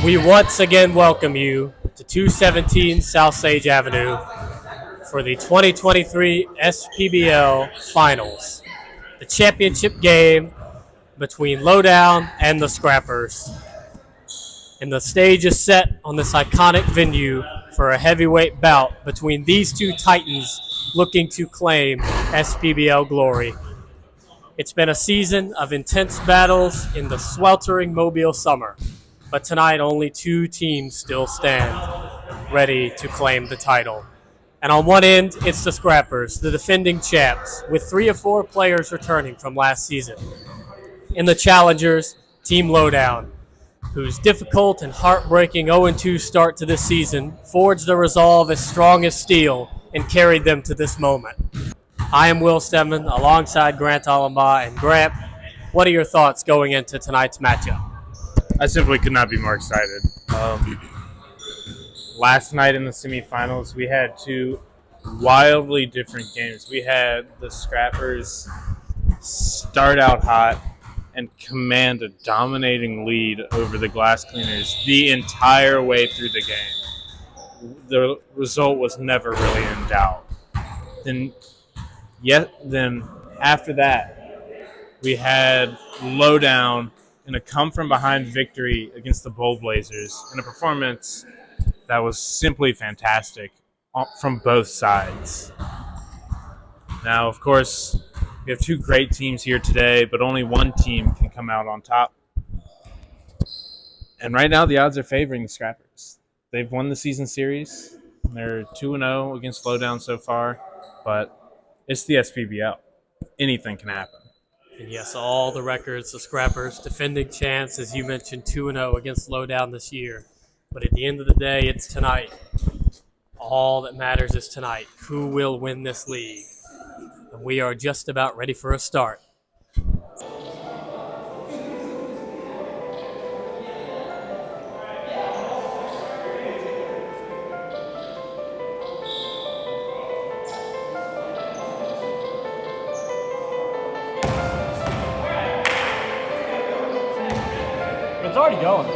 We once again welcome you to 217 South Sage Avenue for the 2023 SPBL Finals, the championship game between Lowdown and the Scrappers. And the stage is set on this iconic venue for a heavyweight bout between these two titans looking to claim SPBL glory. It's been a season of intense battles in the sweltering Mobile summer, but tonight only two teams still stand ready to claim the title. And on one end, it's the Scrappers, the defending champs, with 3 or 4 players returning from last season. In the challengers, Team Lowdown, whose difficult and heartbreaking 0-2 start to this season forged a resolve as strong as steel and carried them to this moment. I am Will Stemman alongside Grant Alamba. And Grant, what are your thoughts going into tonight's matchup? I simply could not be more excited. Last night in the semifinals, we had 2 wildly different games. We had the Scrappers start out hot and command a dominating lead over the Glass Cleaners the entire way through the game. The result was never really in doubt. Then after that, we had Lowdown in a come-from-behind victory against the Bold Blazers in a performance that was simply fantastic from both sides. Now, of course, we have 2 great teams here today, but only one team can come out on top. And right now, the odds are favoring the Scrappers. They've won the season series. They're 2-0 against Lowdown so far, but it's the SPBL. Anything can happen. And yes, all the records, the Scrappers, defending champs, as you mentioned, 2-0 against Lowdown this year. But at the end of the day, it's tonight. All that matters is tonight. Who will win this league? And we are just about ready for a start. It's already going.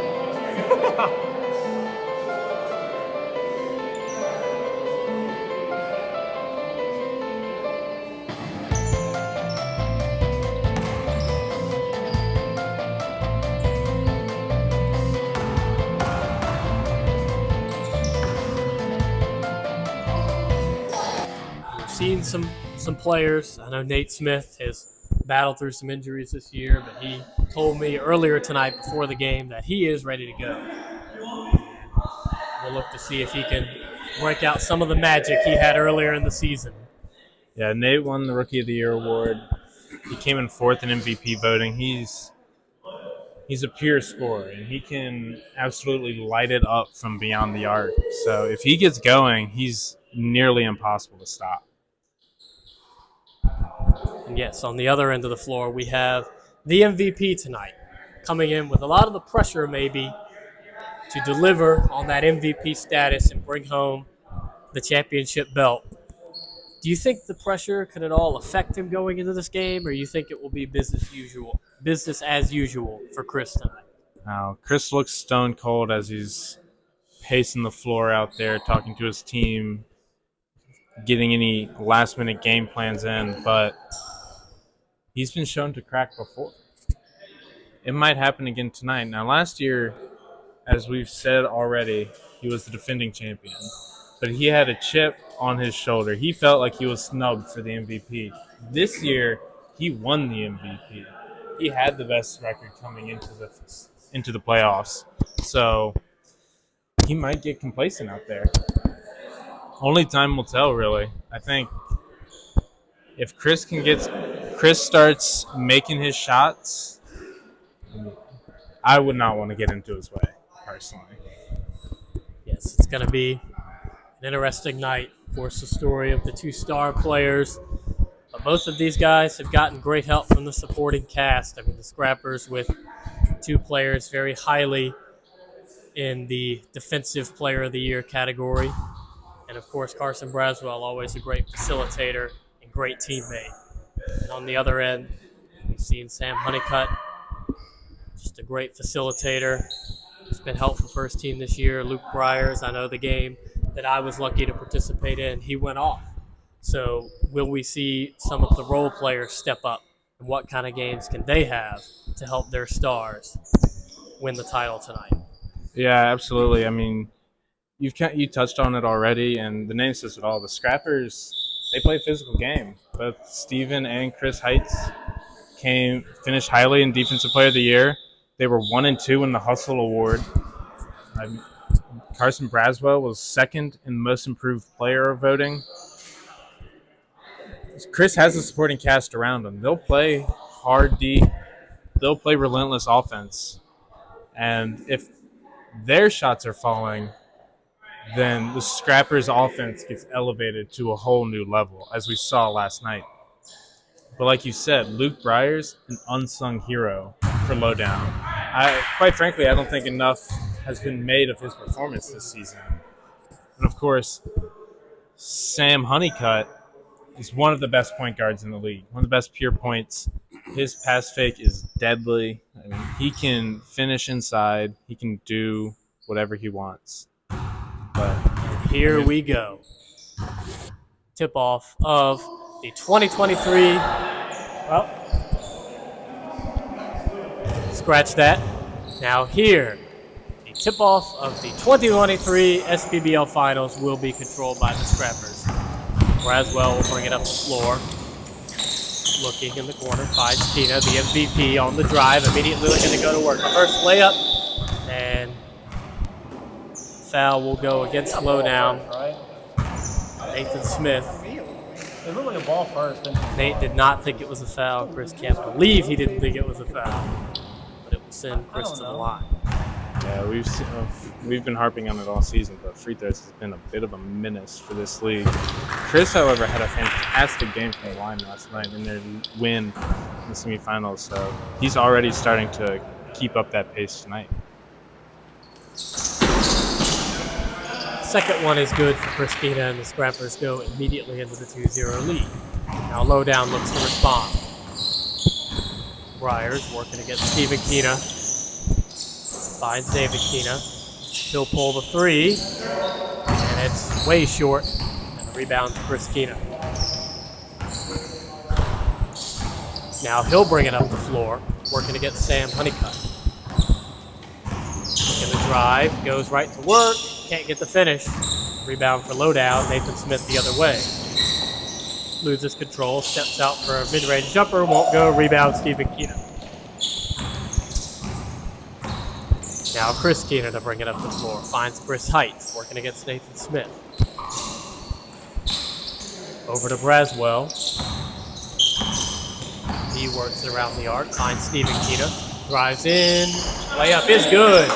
We've seen some players. I know Nate Smith has battled through some injuries this year, but he told me earlier tonight before the game that he is ready to go. We'll look to see if he can break out some of the magic he had earlier in the season. Yeah, Nate won the Rookie of the Year award. He came in 4th in MVP voting. He's a pure scorer, and he can absolutely light it up from beyond the arc. So if he gets going, he's nearly impossible to stop. And yes, on the other end of the floor, we have the MVP tonight, coming in with a lot of the pressure maybe to deliver on that MVP status and bring home the championship belt. Do you think the pressure could at all affect him going into this game, or you think it will be business as usual for Chris tonight? Now, Chris looks stone cold as he's pacing the floor out there, talking to his team, getting any last-minute game plans in, but he's been shown to crack before. It might happen again tonight. Now, last year, as we've said already, he was the defending champion, but he had a chip on his shoulder. He felt like he was snubbed for the MVP. This year, he won the MVP. He had the best record coming into the playoffs, so he might get complacent out there. Only time will tell, really. I think if Chris starts making his shots, I would not want to get into his way, personally. Yes, it's going to be an interesting night. Of course, the story of the 2 star players. But both of these guys have gotten great help from the supporting cast. I mean, the Scrappers with 2 players very highly in the Defensive Player of the Year category. And, of course, Carson Braswell, always a great facilitator and great teammate. And on the other end, we've seen Sam Honeycutt, just a great facilitator. He's been helpful first team this year. Luke Briers, I know the game that I was lucky to participate in, he went off. So will we see some of the role players step up? And what kind of games can they have to help their stars win the title tonight? Yeah, absolutely. I mean, you touched on it already, and the name says it all. The Scrappers, they play a physical game. Both Steven and Chris Heights finished highly in Defensive Player of the Year. They were 1 and 2 in the Hustle Award. Carson Braswell was second in Most Improved Player voting. Chris has a supporting cast around him. They'll play hard D. They'll play relentless offense. And if their shots are falling, then the Scrappers' offense gets elevated to a whole new level, as we saw last night. But like you said, Luke Briers, an unsung hero for Lowdown. Quite frankly, I don't think enough has been made of his performance this season. And of course, Sam Honeycutt is one of the best point guards in the league, one of the best pure points. His pass fake is deadly. I mean, he can finish inside. He can do whatever he wants. But here we go. Tip-off of the 2023. Well, scratch that. Now here, the tip-off of the 2023 SPBL Finals will be controlled by the Scrappers. Braswell will bring it up the floor. Looking in the corner, finds Quina, the MVP on the drive, immediately looking to go to work. The first layup, and foul will go against Lowdown. Nathan Smith. It looked like a ball first. Nate did not think it was a foul. Chris can't believe he didn't think it was a foul. But it will send Chris to the line. Yeah, we've been harping on it all season, but free throws has been a bit of a menace for this league. Chris, however, had a fantastic game from the line last night in their win in the semifinals, so he's already starting to keep up that pace tonight. Second one is good for Chris Quina, and the Scrappers go immediately into the 2-0 lead. Now Lowdown looks to respond. Briers working against Stephen Quina. Finds David Quina. He'll pull the three, and it's way short. And the rebound to Chris Quina. Now he'll bring it up the floor, working against Sam Honeycutt. Looking to drive, goes right to work, can't get the finish. Rebound for Lowdown, Nathan Smith the other way. Loses control, steps out for a mid-range jumper, won't go, rebound Stephen Quina. Now Chris Quina to bring it up the floor. Finds Chris Heights, working against Nathan Smith. Over to Braswell. He works around the arc, finds Stephen Quina. Drives in, layup is good.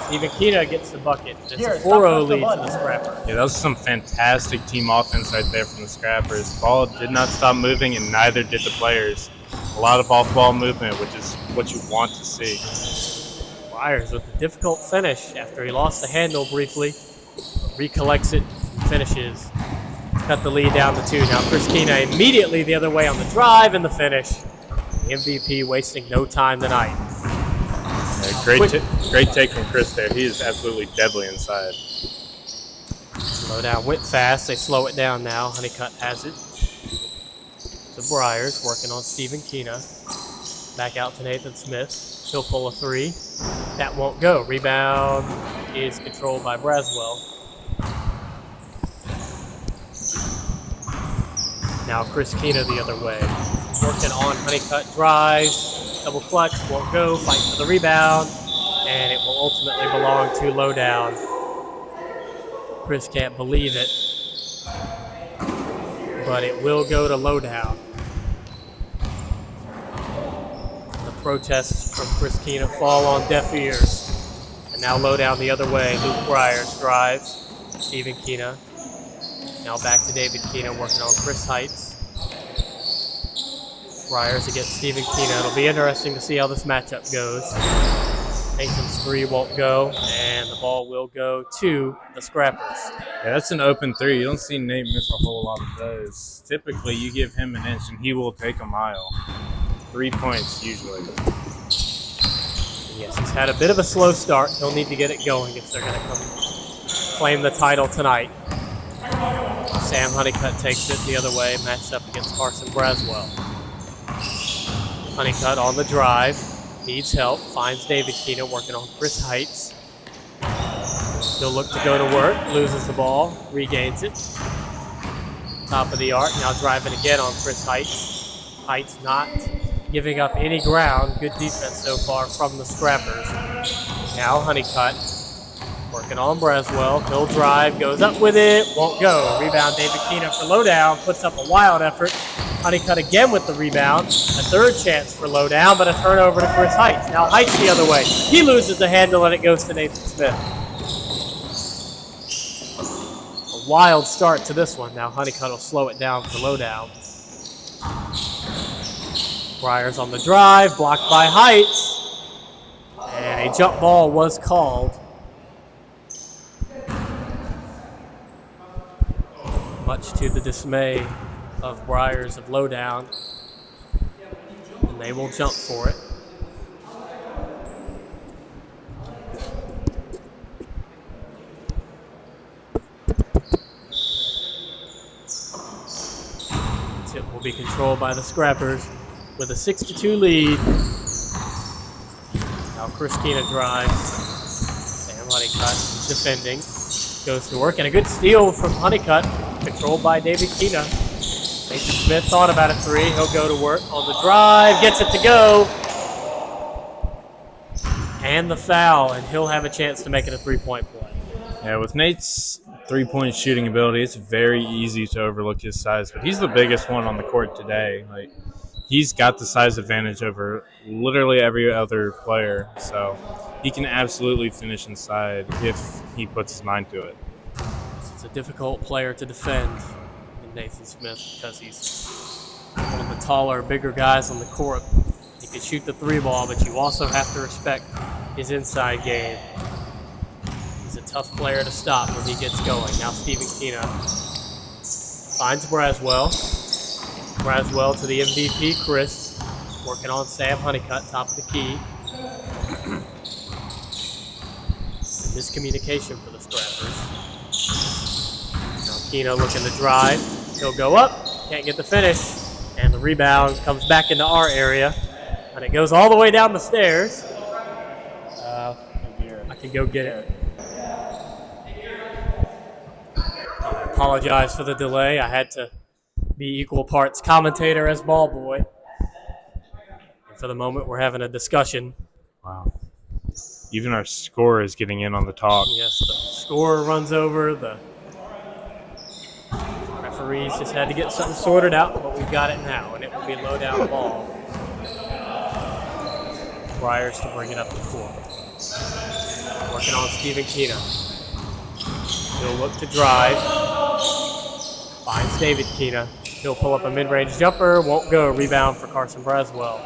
Stephen Quina gets the bucket. It's a 4-0 lead to the Scrappers. Yeah, that was some fantastic team offense right there from the Scrappers. The ball did not stop moving, and neither did the players. A lot of off-ball movement, which is what you want to see. Briers with the difficult finish after he lost the handle briefly. Recollects it, finishes. Cut the lead down to 2. Now Chris Quina immediately the other way on the drive and the finish. The MVP wasting no time tonight. Yeah, great take from Chris there. He is absolutely deadly inside. Lowdown went fast. They slow it down now. Honeycutt has it. To Briers, working on Stephen Quina. Back out to Nathan Smith. He'll pull a 3. That won't go. Rebound is controlled by Braswell. Now Chris Quina the other way. Working on Honeycutt, drives, double clutch, won't go, fight for the rebound, and it will ultimately belong to Lowdown. Chris can't believe it, but it will go to Lowdown. The protests from Chris Quina fall on deaf ears. And now Lowdown the other way. Luke Briers drives. Stephen Quina. Now back to David Quina working on Chris Heights. Briers against Stephen Quina. It'll be interesting to see how this matchup goes. Nathan's 3 won't go, and the ball will go to the Scrappers. Yeah, that's an open 3. You don't see Nate miss a whole lot of those. Typically, you give him an inch, and he will take a mile. 3 points, usually. Yes, he's had a bit of a slow start. He'll need to get it going if they're going to come claim the title tonight. Sam Honeycutt takes it the other way, matched up against Carson Braswell. Honeycutt on the drive, needs help, finds David Quina working on Chris Heights. He'll look to go to work, loses the ball, regains it. Top of the arc, now driving again on Chris Heights. Heights not giving up any ground. Good defense so far from the Scrappers. Now Honeycutt working on Braswell. He'll drive, goes up with it, won't go. Rebound David Quina for Lowdown, puts up a wild effort. Honeycutt again with the rebound. A third chance for Lowdown, but a turnover to Chris Heights. Now Heights the other way. He loses the handle and it goes to Nathan Smith. A wild start to this one. Now Honeycutt will slow it down for Lowdown. Briars on the drive, blocked by Heights. And a jump ball was called. Much to the dismay of Briars of Lowdown. And they will jump for it. Tip will be controlled by the Scrappers with a 6-2 lead. Now Chris Quina drives. Sam Honeycutt defending. Goes to work, and a good steal from Honeycutt, controlled by David Quina. Nathan Smith thought about a three. He'll go to work on the drive, gets it to go. And the foul, and he'll have a chance to make it a three-point play. Yeah, with Nate's three-point shooting ability, it's very easy to overlook his size, but he's the biggest one on the court today. Like, he's got the size advantage over literally every other player, so he can absolutely finish inside if he puts his mind to it. It's a difficult player to defend in Nathan Smith because he's one of the taller, bigger guys on the court. He can shoot the three ball, but you also have to respect his inside game. He's a tough player to stop when he gets going. Now Stephen Quina finds Braswell. Braswell to the MVP, Chris, working on Sam Honeycutt, top of the key. Some miscommunication for the Scrappers. Now Quina looking to drive. He'll go up, can't get the finish, and the rebound comes back into our area, and it goes all the way down the stairs. I can go get it. I apologize for the delay. I had to be equal parts commentator as ball boy. And for the moment, we're having a discussion. Wow. Even our scorer is getting in on the talk. Yes, the scorer runs over. The referees just had to get something sorted out, but we've got it now, and it will be low down ball. Briars to bring it up the court. Working on Stephen Quina. He'll look to drive. Finds David Quina. He'll pull up a mid-range jumper. Won't go. Rebound for Carson Braswell.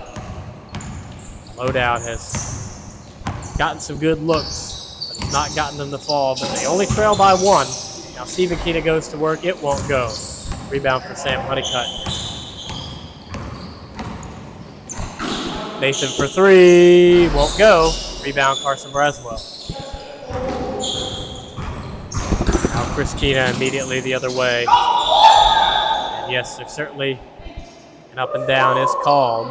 Lowdown has gotten some good looks, but has not gotten them to fall. But they only trail by one. Now Stephen Quina goes to work. It won't go. Rebound for Sam Honeycutt. Nathan for three. Won't go. Rebound Carson Braswell. Now Chris Quina immediately the other way. And yes, there's certainly an up and down is called.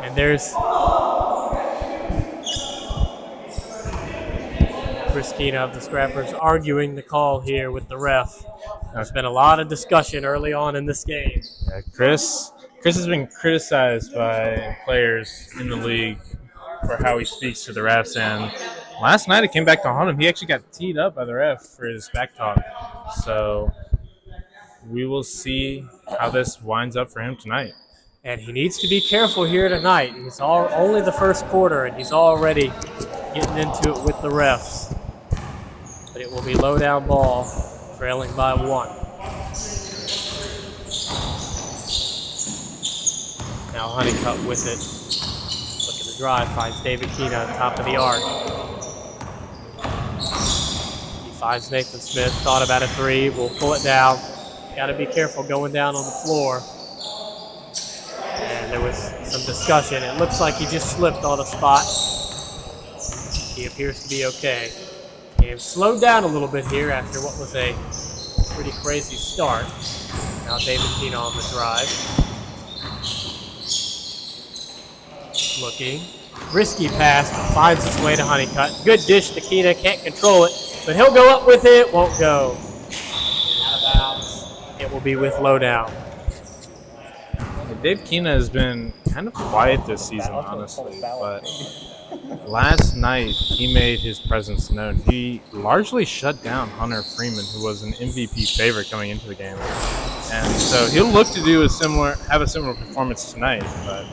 And there's Chris Quina of the Scrappers arguing the call here with the ref. There's been a lot of discussion early on in this game. Yeah, Chris has been criticized by players in the league for how he speaks to the refs, and last night it came back to haunt him. He actually got teed up by the ref for his back talk. So we will see how this winds up for him tonight. And he needs to be careful here tonight. It's only the first quarter, and he's already getting into it with the refs. But it will be low down ball, trailing by one. Now Honeycutt with it. Looking to drive, finds David Quina, top of the arc. He finds Nathan Smith, thought about a three, will pull it down. Got to be careful going down on the floor. And there was some discussion. It looks like he just slipped on a spot. He appears to be okay. Game slowed down a little bit here after what was a pretty crazy start. Now David Quina on the drive. Looking. Risky pass, but finds its way to Honeycutt. Good dish to Quina, can't control it, but he'll go up with it, won't go. Out of bounds. It will be with Lowdown. Dave Quina has been kind of quiet this season, honestly, but last night he made his presence known. He largely shut down Hunter Freeman, who was an MVP favorite coming into the game, and so he'll look to have a similar performance tonight. But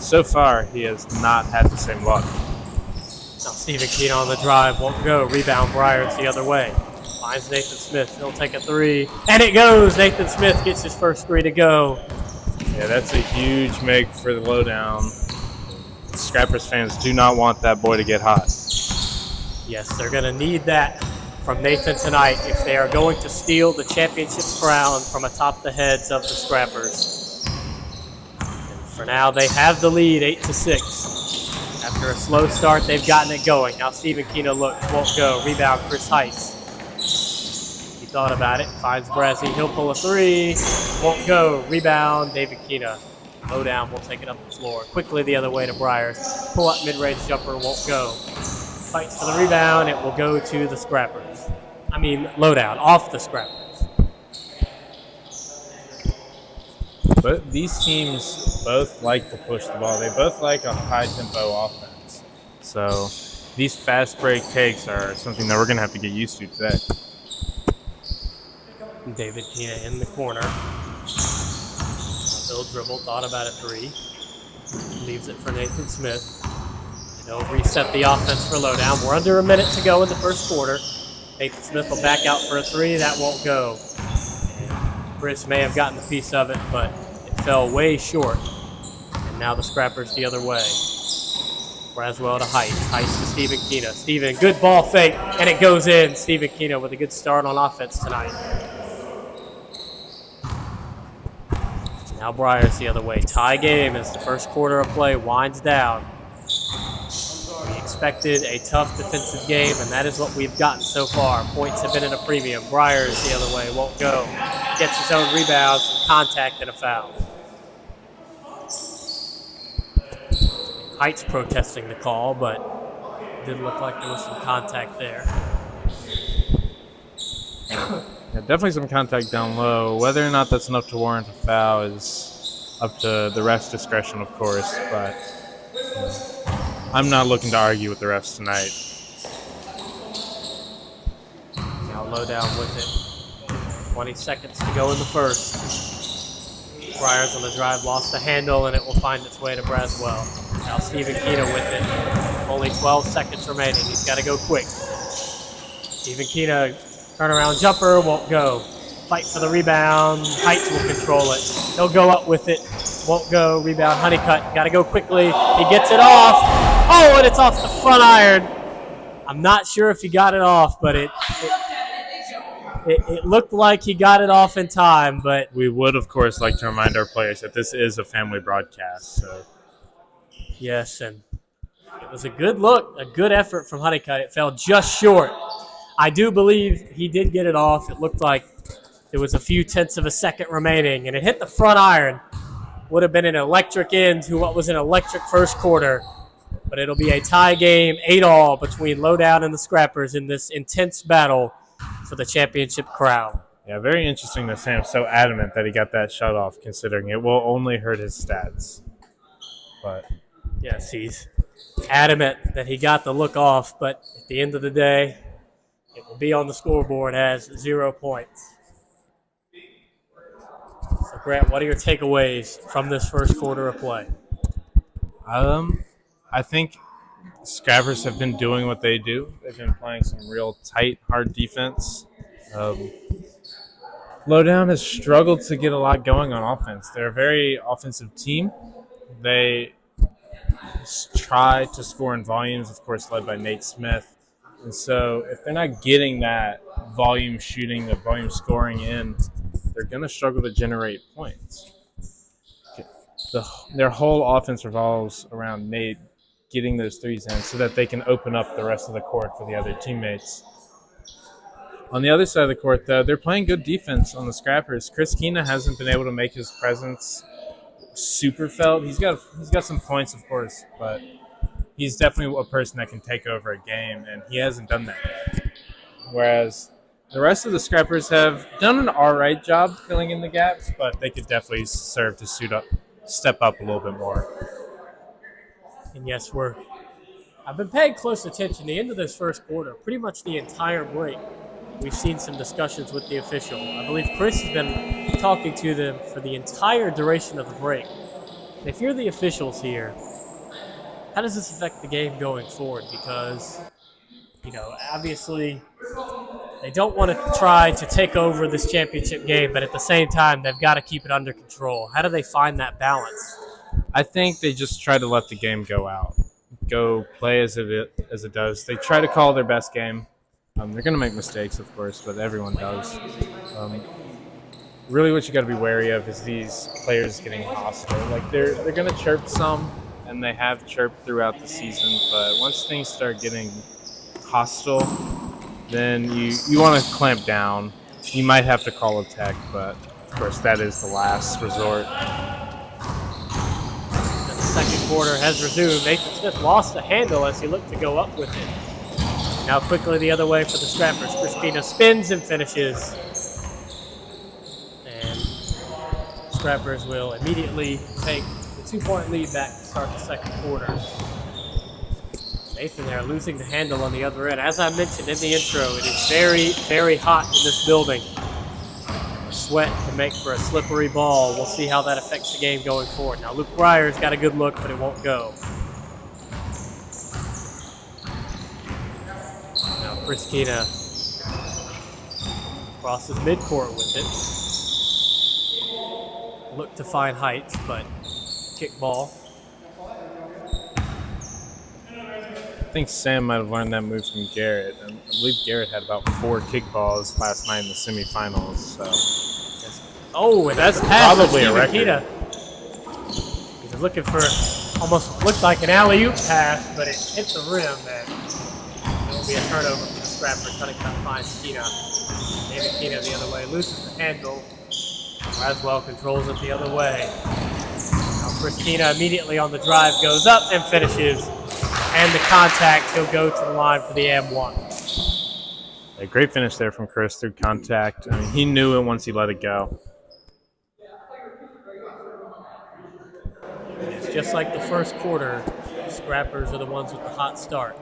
so far, he has not had the same luck. Now Stephen Quina on the drive, won't go. Rebound Briars the other way. Finds Nathan Smith. He'll take a three, and it goes. Nathan Smith gets his first three to go. Yeah, that's a huge make for the Lowdown. Scrappers fans do not want that boy to get hot. Yes, they're going to need that from Nathan tonight if they are going to steal the championship crown from atop the heads of the Scrappers. And for now, they have the lead 8-6. After a slow start, they've gotten it going. Now Stephen Quina looks, won't go. Rebound, Chris Heights. He thought about it, finds Brazzi. He'll pull a three, won't go. Rebound, David Quina. Lowdown will take it up the floor. Quickly the other way to Briars. Pull up mid-range jumper, won't go. Fights for the rebound, it will go to the Scrappers. Lowdown, off the Scrappers. But these teams both like to push the ball. They both like a high-tempo offense. So these fast break takes are something that we're going to have to get used to today. David Quina in the corner. Bill dribble, thought about a three. Leaves it for Nathan Smith. And he'll reset the offense for Lowdown. We're under a minute to go in the first quarter. Nathan Smith will back out for a three. That won't go. And Chris may have gotten a piece of it, but it fell way short. And now the Scrappers the other way. Braswell to Heights. Heights to Stephen Quina. Stephen, good ball fake, and it goes in. Stephen Quina with a good start on offense tonight. Now Briars the other way. Tie game as the first quarter of play winds down. We expected a tough defensive game, and that is what we've gotten so far. Points have been in a premium. Briars the other way, won't go. Gets his own rebounds, some contact, and a foul. Heights protesting the call, but it did look like there was some contact there. Yeah, definitely some contact down low. Whether or not that's enough to warrant a foul is up to the ref's discretion, of course, but I'm not looking to argue with the refs tonight. Now Lowdown with it. 20 seconds to go in the first. Briars on the drive lost the handle, and it will find its way to Braswell. Now Stephen Quina with it. Only 12 seconds remaining. He's got to go quick. Stephen Quina, turnaround jumper, won't go. Fight for the rebound. Heights will control it. He'll go up with it. Won't go. Rebound, Honeycutt. Got to go quickly. He gets it off. Oh, and it's off the front iron. I'm not sure if he got it off, but it looked like he got it off in time. But we would, of course, like to remind our players that this is a family broadcast. So yes, and it was a good look, a good effort from Honeycutt. It fell just short. I do believe he did get it off. It looked like there was a few tenths of a second remaining, and it hit the front iron. Would have been an electric end to what was an electric first quarter. But it'll be a tie game, 8-all, between Lowdown and the Scrappers in this intense battle for the championship crown. Yeah, very interesting that Sam's so adamant that he got that shut off, considering it will only hurt his stats. But yes, he's adamant that he got the look off, but at the end of the day, it will be on the scoreboard as 0 points. So, Grant, what are your takeaways from this first quarter of play? I think Scrappers have been doing what they do. They've been playing some real tight, hard defense. Lowdown has struggled to get a lot going on offense. They're a very offensive team. They try to score in volumes, of course, led by Nate Smith. And so if they're not getting that volume shooting, the volume scoring in, they're going to struggle to generate points. their whole offense revolves around Nate getting those threes in so that they can open up the rest of the court for the other teammates. On the other side of the court, though, they're playing good defense on the Scrappers. Chris Quina hasn't been able to make his presence super felt. He's got some points, of course, but he's definitely a person that can take over a game, and he hasn't done that yet. Whereas the rest of the Scrappers have done an all right job filling in the gaps, but they could definitely serve to step up a little bit more. And yes, I've been paying close attention. The end of this first quarter, pretty much the entire break, we've seen some discussions with the official. I believe Chris has been talking to them for the entire duration of the break. And if you're the officials here, how does this affect the game going forward? Because, obviously they don't want to try to take over this championship game, but at the same time, they've got to keep it under control. How do they find that balance? I think they just try to let the game go play as it does. They try to call their best game. They're going to make mistakes, of course, but everyone does. Really, what you got to be wary of is these players getting hostile. Like they're going to chirp some, and they have chirped throughout the season. But once things start getting hostile, then you want to clamp down. You might have to call a tech, but of course that is the last resort. The second quarter has resumed. Nathan Smith lost the handle as he looked to go up with it. Now quickly the other way for the Scrappers. Chris Quina spins and finishes. And Scrappers will immediately take the 2-point lead back to start the second quarter. Nathan there losing the handle on the other end. As I mentioned in the intro, it is very, very hot in this building. Sweat can make for a slippery ball. We'll see how that affects the game going forward. Now Luke Breyer's got a good look, but it won't go. Now Chris Quina crosses midcourt with it. Look to find heights, but kick ball. I think Sam might have learned that move from Garrett. And I believe Garrett had about 4 kickballs last night in the semifinals. So, and that's probably a record. Quina. He was looking for almost looked like an alley-oop pass, but it hit the rim, and it will be a turnover for the Scrappers. Honeycutt finds Quina. David Quina the other way, loses the handle. Raswell controls it the other way. Now Chris Quina immediately on the drive goes up and finishes. And the contact, he'll go to the line for the M1. A great finish there from Chris through contact. I mean, he knew it once he let it go. It's just like the first quarter. The Scrappers are the ones with the hot start.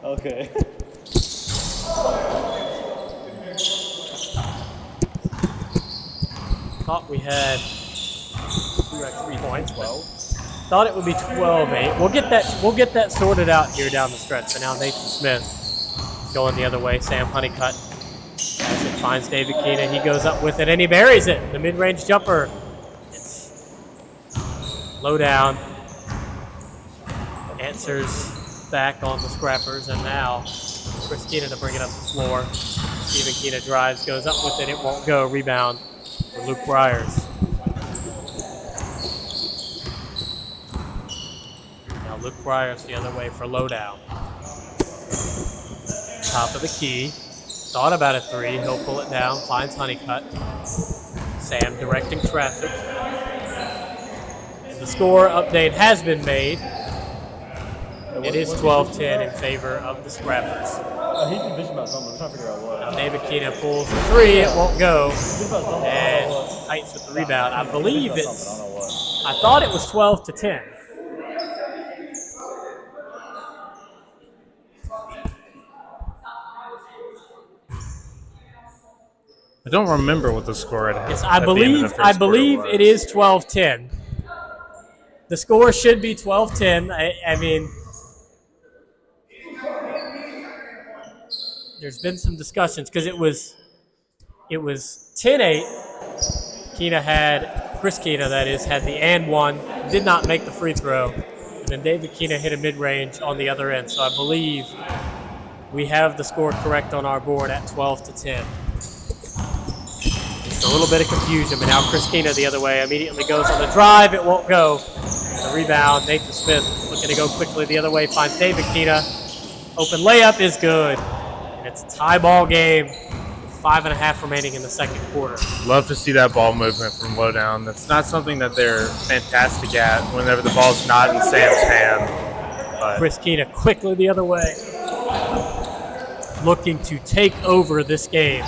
Okay. Thought we had 3 points. Thought it would be 12-8. We'll get that sorted out here down the stretch. But now Nathan Smith going the other way. Sam Honeycutt as it finds David Quina. He goes up with it and he buries it. The mid-range jumper. It's low down. Answers back on the Scrappers, and now Chris Quina to bring it up the floor. Steven Quina drives, goes up with it. It won't go. Rebound for Luke Breyers. Now Luke Breyers the other way for Lowdown. Top of the key. Thought about a 3. He'll pull it down. Finds Honeycutt. Sam directing traffic. And the score update has been made. It is 12-10 in favor of the Scrappers. He did vision about something. I'm trying to figure out what. Now David Quina pulls the 3. It won't go. And Heights with the rebound. I believe I thought it was 12-10. I don't remember what the score had. Yes, I believe it is 12-10. The score should be 12-10. I mean, there's been some discussions because it was 10-8. Chris Quina, that is, had the and one, did not make the free throw, and then David Quina hit a mid-range on the other end. So I believe we have the score correct on our board at 12-10. a little bit of confusion, but now Chris Quina the other way immediately goes on the drive. It won't go. The rebound, Nathan Smith looking to go quickly the other way, finds David Quina. Open layup is good. And it's a tie ball game with 5.5 remaining in the second quarter. Love to see that ball movement from low down. That's not something that they're fantastic at whenever the ball's not in Sam's hand. But Chris Quina quickly the other way, looking to take over this game.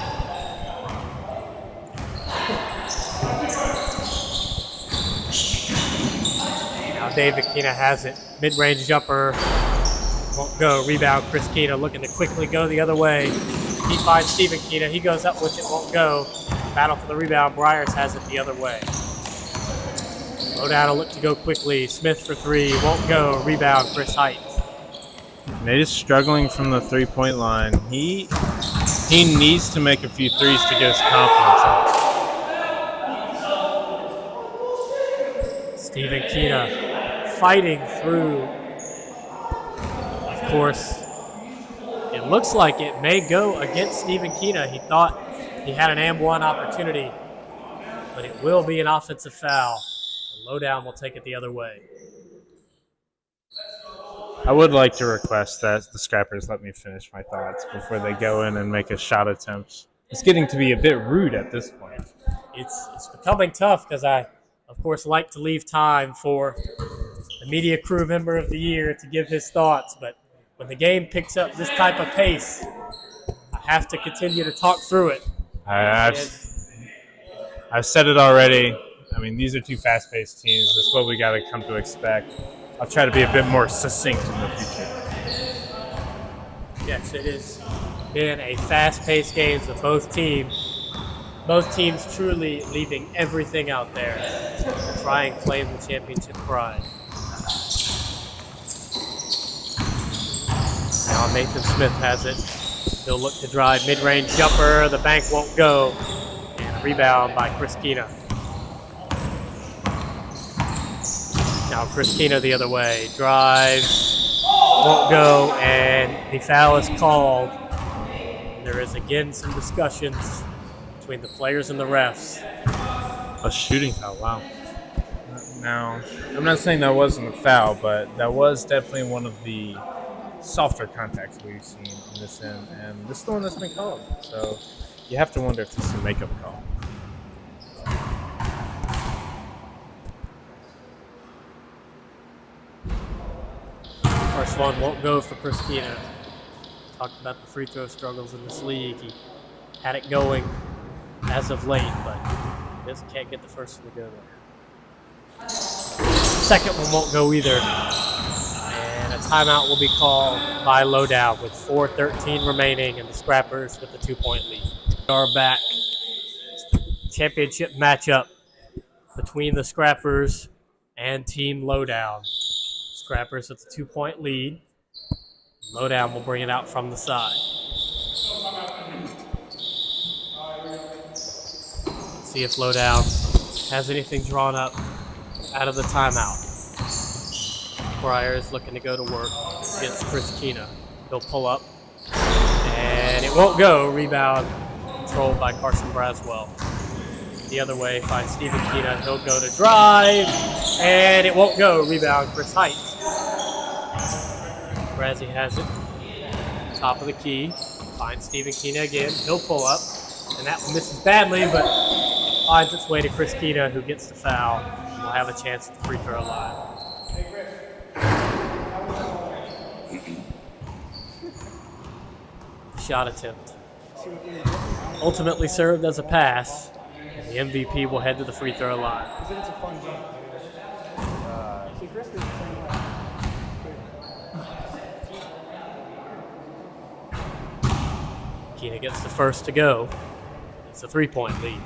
Now David Quina has it. Mid-range jumper. Won't go. Rebound, Chris Quina looking to quickly go the other way. He finds Stephen Quina. He goes up with it. Won't go. Battle for the rebound. Briars has it the other way. Lowdown will look to go quickly. Smith for three. Won't go. Rebound, Chris Height. Nate is struggling from the three-point line. He needs to make a few threes to get his confidence up. Stephen Quina fighting through. Of course, it looks like it may go against Stephen Quina. He thought he had an and-one opportunity, but it will be an offensive foul. The Lowdown will take it the other way. I would like to request that the Scrappers let me finish my thoughts before they go in and make a shot attempt. It's getting to be a bit rude at this point. It's becoming tough because I, of course, like to leave time for the media crew member of the year to give his thoughts, but when the game picks up this type of pace, I have to continue to talk through it. I've said it already. I mean, these are two fast-paced teams. That's what we got to come to expect. I'll try to be a bit more succinct in the future. Yes, it has been a fast-paced game of both teams. Both teams truly leaving everything out there to try and claim the championship pride. Now Nathan Smith has it. He'll look to drive. Mid-range jumper. The bank won't go. And a rebound by Chris Quina. Now Chris Quina the other way. Drives. Won't go. And the foul is called. And there is again some discussions between the players and the refs. A shooting foul, wow. Now, I'm not saying that wasn't a foul, but that was definitely one of the softer contacts we've seen on this end, and this is the one that's been called. So you have to wonder if this is a makeup call. First one won't go for Chris Quina. Talked about the free throw struggles in this league. He had it going as of late, but he can't get the first one to go there. Second one won't go either. And a timeout will be called by Lowdown with 4:13 remaining and the Scrappers with the 2-point lead. We are back. Championship matchup between the Scrappers and Team Lowdown. Scrappers with the 2-point lead. Lowdown will bring it out from the side. See if Lowdown has anything drawn up out of the timeout. Briars looking to go to work against Chris Quina. He'll pull up, and it won't go. Rebound controlled by Carson Braswell. The other way finds Stephen Quina. He'll go to drive, and it won't go. Rebound, Chris Height. Brazzy has it. Top of the key. Finds Stephen Quina again. He'll pull up, and that one misses badly, but finds its way to Chris Quina, who gets the foul. Will have a chance at the free throw line. Shot attempt. Ultimately served as a pass. And the MVP will head to the free throw line. It's a fun game. Quina gets the first to go. It's a 3-point lead.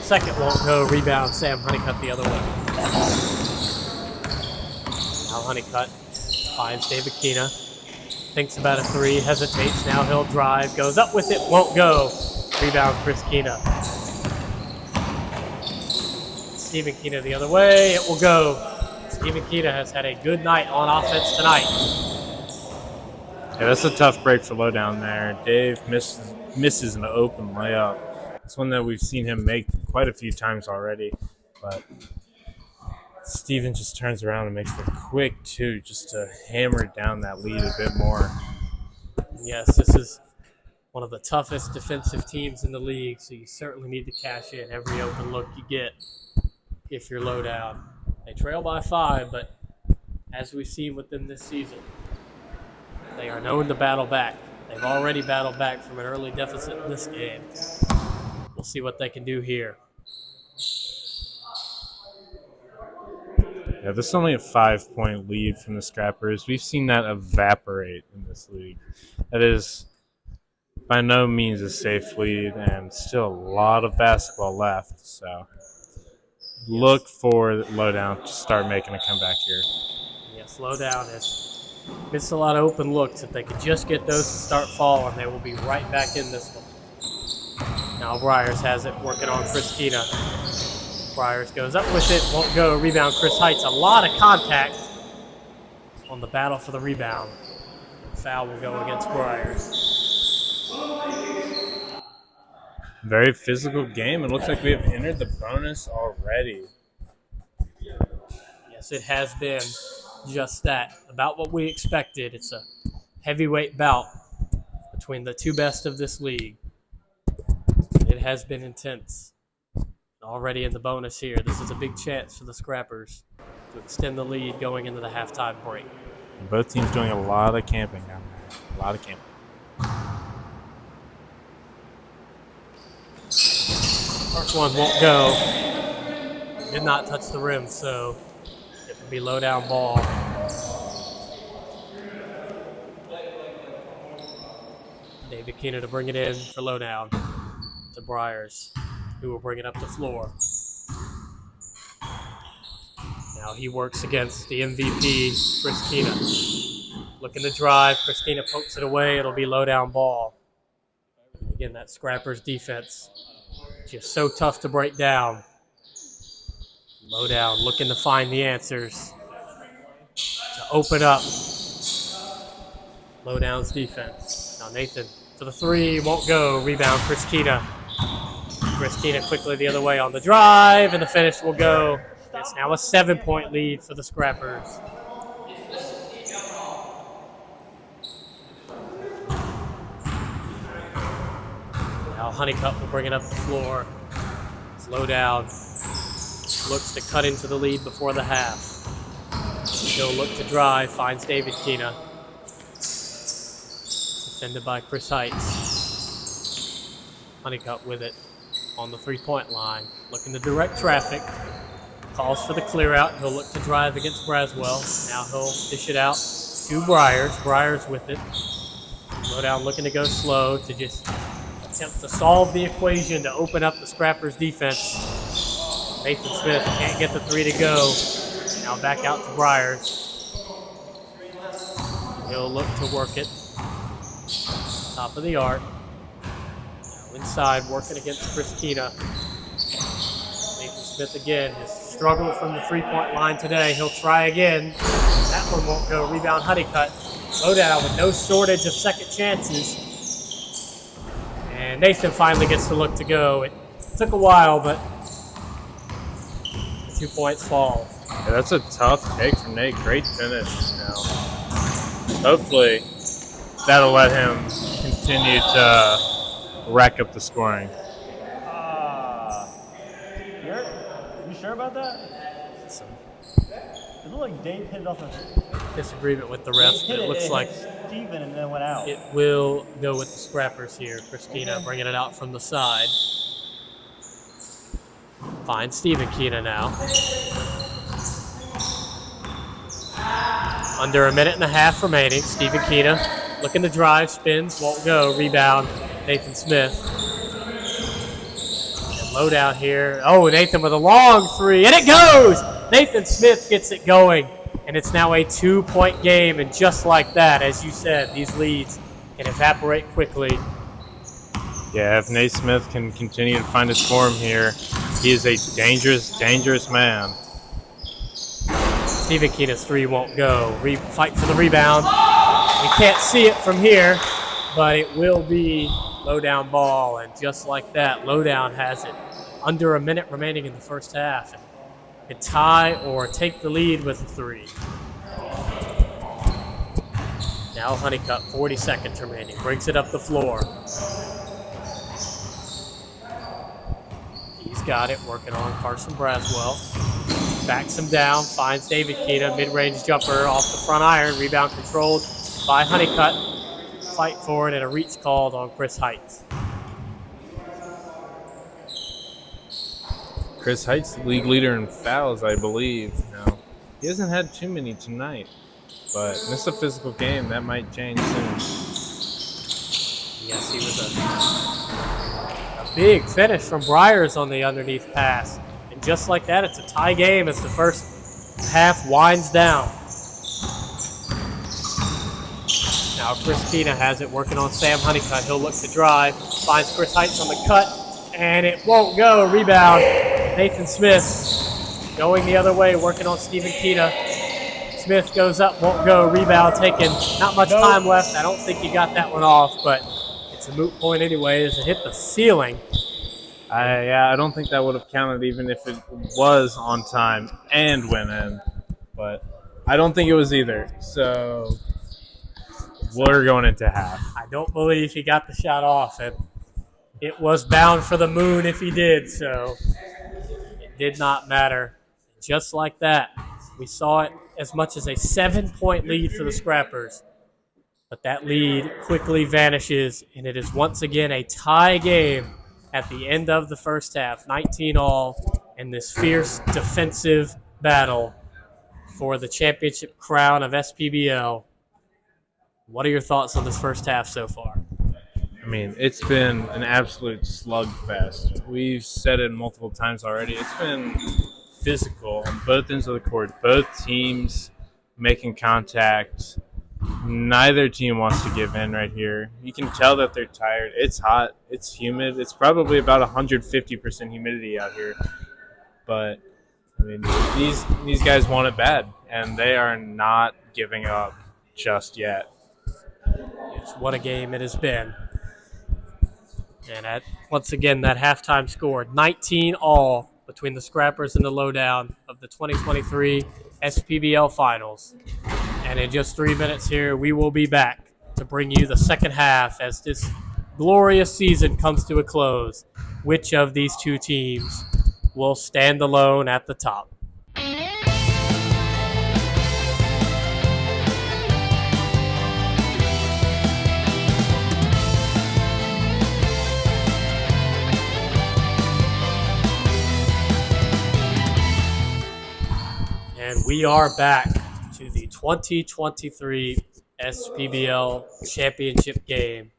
Second won't go. Rebound, Sam Honeycutt the other way. Now Honeycutt finds David Quina. Thinks about a three, hesitates. Now he'll drive, goes up with it, won't go. Rebound, Chris Quina. Stephen Quina the other way. It will go. Stephen Quina has had a good night on offense tonight. Yeah, that's a tough break for Lowdown there. Dave misses an open layup. It's one that we've seen him make quite a few times already, but Steven just turns around and makes the quick two just to hammer down that lead a bit more. Yes, this is one of the toughest defensive teams in the league, so you certainly need to cash in every open look you get if you're Lowdown. They trail by 5, but as we've seen with them this season, they are known to battle back. They've already battled back from an early deficit in this game. We'll see what they can do here. Yeah, this is only a 5-point lead from the Scrappers. We've seen that evaporate in this league. That is by no means a safe lead, and still a lot of basketball left. So look for Lowdown to start making a comeback here. Yes, Lowdown has missed a lot of open looks. If they could just get those to start falling, they will be right back in this one. Now Briars has it, working on Chris Quina. Briars goes up with it, won't go. Rebound, Chris Heights. A lot of contact on the battle for the rebound. The foul will go against Briars. Very physical game. It looks like we have entered the bonus already. Yes, it has been just that. About what we expected. It's a heavyweight bout between the two best of this league. It has been intense. Already in the bonus here. This is a big chance for the Scrappers to extend the lead going into the halftime break. And both teams doing a lot of camping down there. A lot of camping. First one won't go. Did not touch the rim, so it will be low down ball. David Quina to bring it in for Lowdown to Briars, who will bring it up the floor. Now he works against the MVP, Chris Quina. Looking to drive. Chris Quina pokes it away. It'll be Lowdown ball. Again, that Scrappers defense just so tough to break down. Lowdown looking to find the answers to open up Lowdown's defense. Now Nathan for the three, won't go. Rebound, Chris Quina. Chris Quina quickly the other way on the drive, and the finish will go. It's now a 7-point lead for the Scrappers. Now Honeycutt will bring it up the floor. It's Lowdown. Looks to cut into the lead before the half. He'll look to drive, finds David Quina. Defended by Chris Heights. Honeycutt with it on the three-point line. Looking to direct traffic. Calls for the clear out. He'll look to drive against Braswell. Now he'll dish it out to Briars. Briars with it. Lowdown looking to go slow to just attempt to solve the equation to open up the Scrappers defense. Nathan Smith can't get the three to go. Now back out to Briars. He'll look to work it. Top of the arc. Now inside, working against Chris Quina. Nathan Smith again has struggled from the three-point line today. He'll try again. That one won't go. Rebound, Honeycutt. Lowdown with no shortage of second chances. And Nathan finally gets the look to go. It took a while, but 2 points fall. Yeah, that's a tough take from Nate. Great finish now. Hopefully, that'll let him continue to rack up the scoring. You sure about that? It looked like Dave hit it off a Disagreement with the refs, but it looks like Steven and then went out. it will go with the Scrappers here. Chris Quina bringing it out from the side. Finds Stephen Quina now. Under a minute and a half remaining. Stephen Quina looking to drive, spins, won't go. Rebound, Nathan Smith. And Lowdown here. Oh, Nathan with a long three, and it goes! Nathan Smith gets it going, and it's now a 2-point game, and just like that, as you said, these leads can evaporate quickly. Yeah, if Nate Smith can continue to find his form here, he is a dangerous, dangerous man. Stephen Quina's three won't go. Fight for the rebound. We can't see it from here, but it will be Lowdown ball. And just like that, Lowdown has it. Under a minute remaining in the first half. And could tie or take the lead with a three. Now Honeycutt, 40 seconds remaining. Brings it up the floor. He's got it, working on Carson Braswell. Backs him down, finds David Quina, mid-range jumper off the front iron. Rebound controlled by Honeycutt. Fight for it and a reach called on Chris Heights. Chris Heights, league leader in fouls, I believe. Now, he hasn't had too many tonight, but this is a physical game. That might change soon. Yes, he was a big finish from Briers on the underneath pass. And just like that, it's a tie game as the first half winds down. Now Chris Quina has it, working on Sam Honeycutt. He'll look to drive, finds Chris Heights on the cut, and it won't go. Rebound. Nathan Smith going the other way, working on Stephen Quina. Smith goes up, won't go. Rebound taken. Not much time left. I don't think he got that one off, but it's a moot point anyway as it hit the ceiling. I don't think that would have counted even if it was on time and went in. But I don't think it was either. So we're going into half. I don't believe he got the shot off, and it was bound for the moon if he did, so it did not matter. Just like that, we saw it as much as a 7-point lead for the Scrappers. But that lead quickly vanishes, and it is once again a tie game at the end of the first half, 19-all, in this fierce defensive battle for the championship crown of SPBL. What are your thoughts on this first half so far? I mean, it's been an absolute slugfest. We've said it multiple times already. It's been physical on both ends of the court. Both teams making contact. Neither team wants to give in right here. You can tell that they're tired. It's hot. It's humid. It's probably about 150% humidity out here. But, I mean, these guys want it bad, and they are not giving up just yet. Yes, what a game it has been. And once again, that halftime score, 19-all between the Scrappers and the Lowdown of the 2023 SPBL Finals. And in just 3 minutes here, we will be back to bring you the second half as this glorious season comes to a close. Which of these two teams will stand alone at the top? And we are back to the 2023 SPBL Championship game.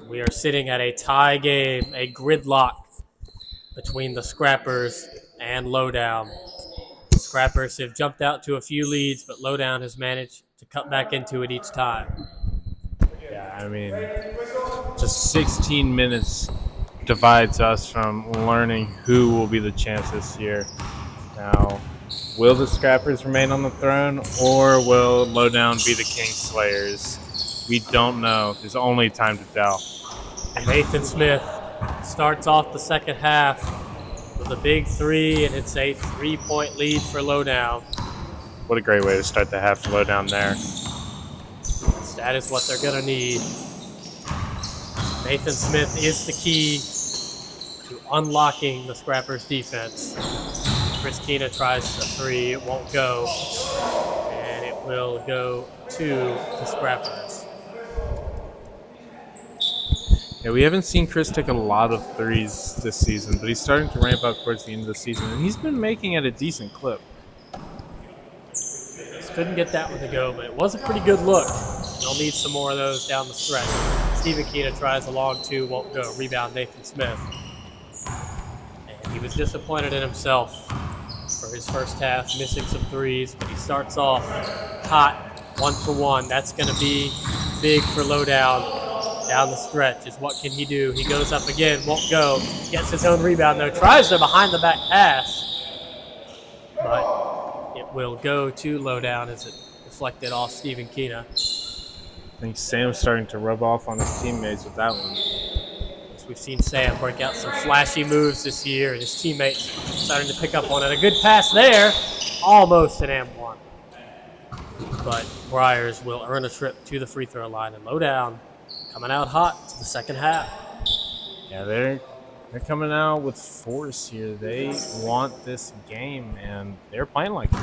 We are sitting at a tie game, a gridlock between the Scrappers and Lowdown. The Scrappers have jumped out to a few leads, but Lowdown has managed to cut back into it each time. Yeah, I mean, just 16 minutes divides us from learning who will be the champs this year. Now, will the Scrappers remain on the throne, or will Lowdown be the King Slayers? We don't know. There's only time to tell. And Nathan Smith starts off the second half with a big three, and it's a 3-point lead for Lowdown. What a great way to start the half for Lowdown there. That is what they're going to need. Nathan Smith is the key to unlocking the Scrappers' defense. Chris Quina tries the three. It won't go. And it will go to the Scrappers. Yeah, we haven't seen Chris take a lot of threes this season, but he's starting to ramp up towards the end of the season, and he's been making at a decent clip. Just couldn't get that one to go, but it was a pretty good look. They'll need some more of those down the stretch. Stephen Quina tries a long two, won't go. Rebound, Nathan Smith. And he was disappointed in himself for his first half, missing some threes, but he starts off hot, 1 for 1. That's going to be big for Lowdown down the stretch. Is what can he do? He goes up again, won't go. Gets his own rebound, though. Tries the behind-the-back pass, but it will go to Lowdown as it deflected off Stephen Quina. I think Sam's starting to rub off on his teammates with that one. As we've seen Sam break out some flashy moves this year, and his teammates starting to pick up on it. A good pass there, almost an M1. But Briars will earn a trip to the free throw line, and Lowdown coming out hot to the second half. Yeah, they're coming out with force here. They want this game, and they're playing like it.